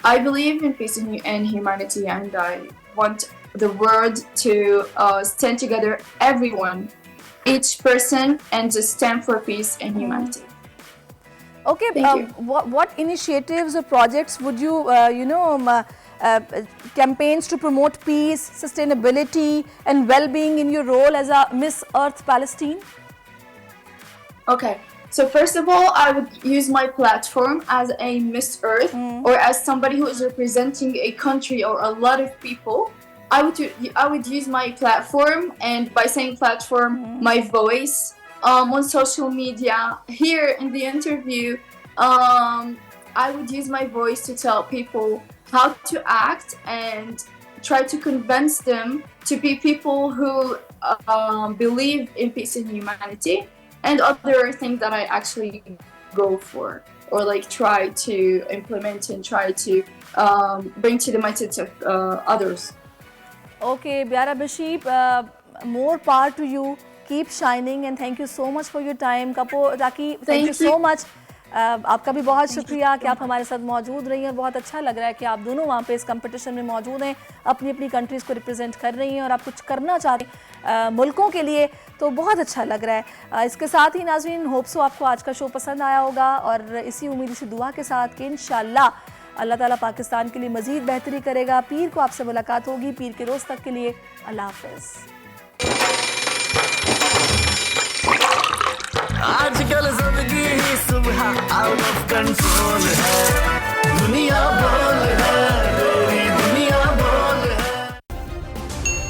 Speaker 11: I believe in peace and humanity, and I want the world to stand together, everyone, each person, and just stand for peace and humanity.
Speaker 1: Okay,
Speaker 11: Thank you.
Speaker 1: what initiatives or projects would you, campaigns to promote peace, sustainability and well-being in your role as a Miss Earth Palestine?
Speaker 11: Okay, so first of all, I would use my platform as a Miss Earth or as somebody who is representing a country or a lot of people. I would use my platform, and by saying platform, my voice on social media. Here in the interview, I would use my voice to tell people how to act and try to convince them to be people who believe in peace and humanity, and other things that I actually go for or like try to implement and try to bring to the mindsets of others.
Speaker 1: Okay, Biara Bashib, more power to you. Keep shining and thank you so much for your time. Taki, thank you so much. आपका भी बहुत शुक्रिया कि आप हमारे साथ मौजूद रही हैं और बहुत अच्छा लग रहा है कि आप दोनों वहाँ पे इस कंपटीशन में मौजूद हैं, अपनी अपनी कंट्रीज़ को रिप्रेजेंट कर रही हैं और आप कुछ करना चाहते हैं मुल्कों के लिए, तो बहुत अच्छा लग रहा है। इसके साथ ही नाज़रीन, होप सो आपको आज का शो पसंद आया होगा और इसी उम्मीद, इसी दुआ के साथ कि इंशाल्लाह अल्लाह ताला पाकिस्तान के लिए मज़ीद बेहतरी करेगा। पीर को आपसे मुलाकात होगी, पीर के रोज़ तक के लिए अल्लाह हाफ़िज़।
Speaker 6: आजकल जिंदगी ही सुबह आउट ऑफ कंट्रोल है, दुनिया बोल है, तेरी दुनिया बोल है।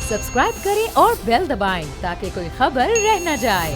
Speaker 12: सब्सक्राइब करें और बेल दबाएं ताकि कोई खबर रह न जाए।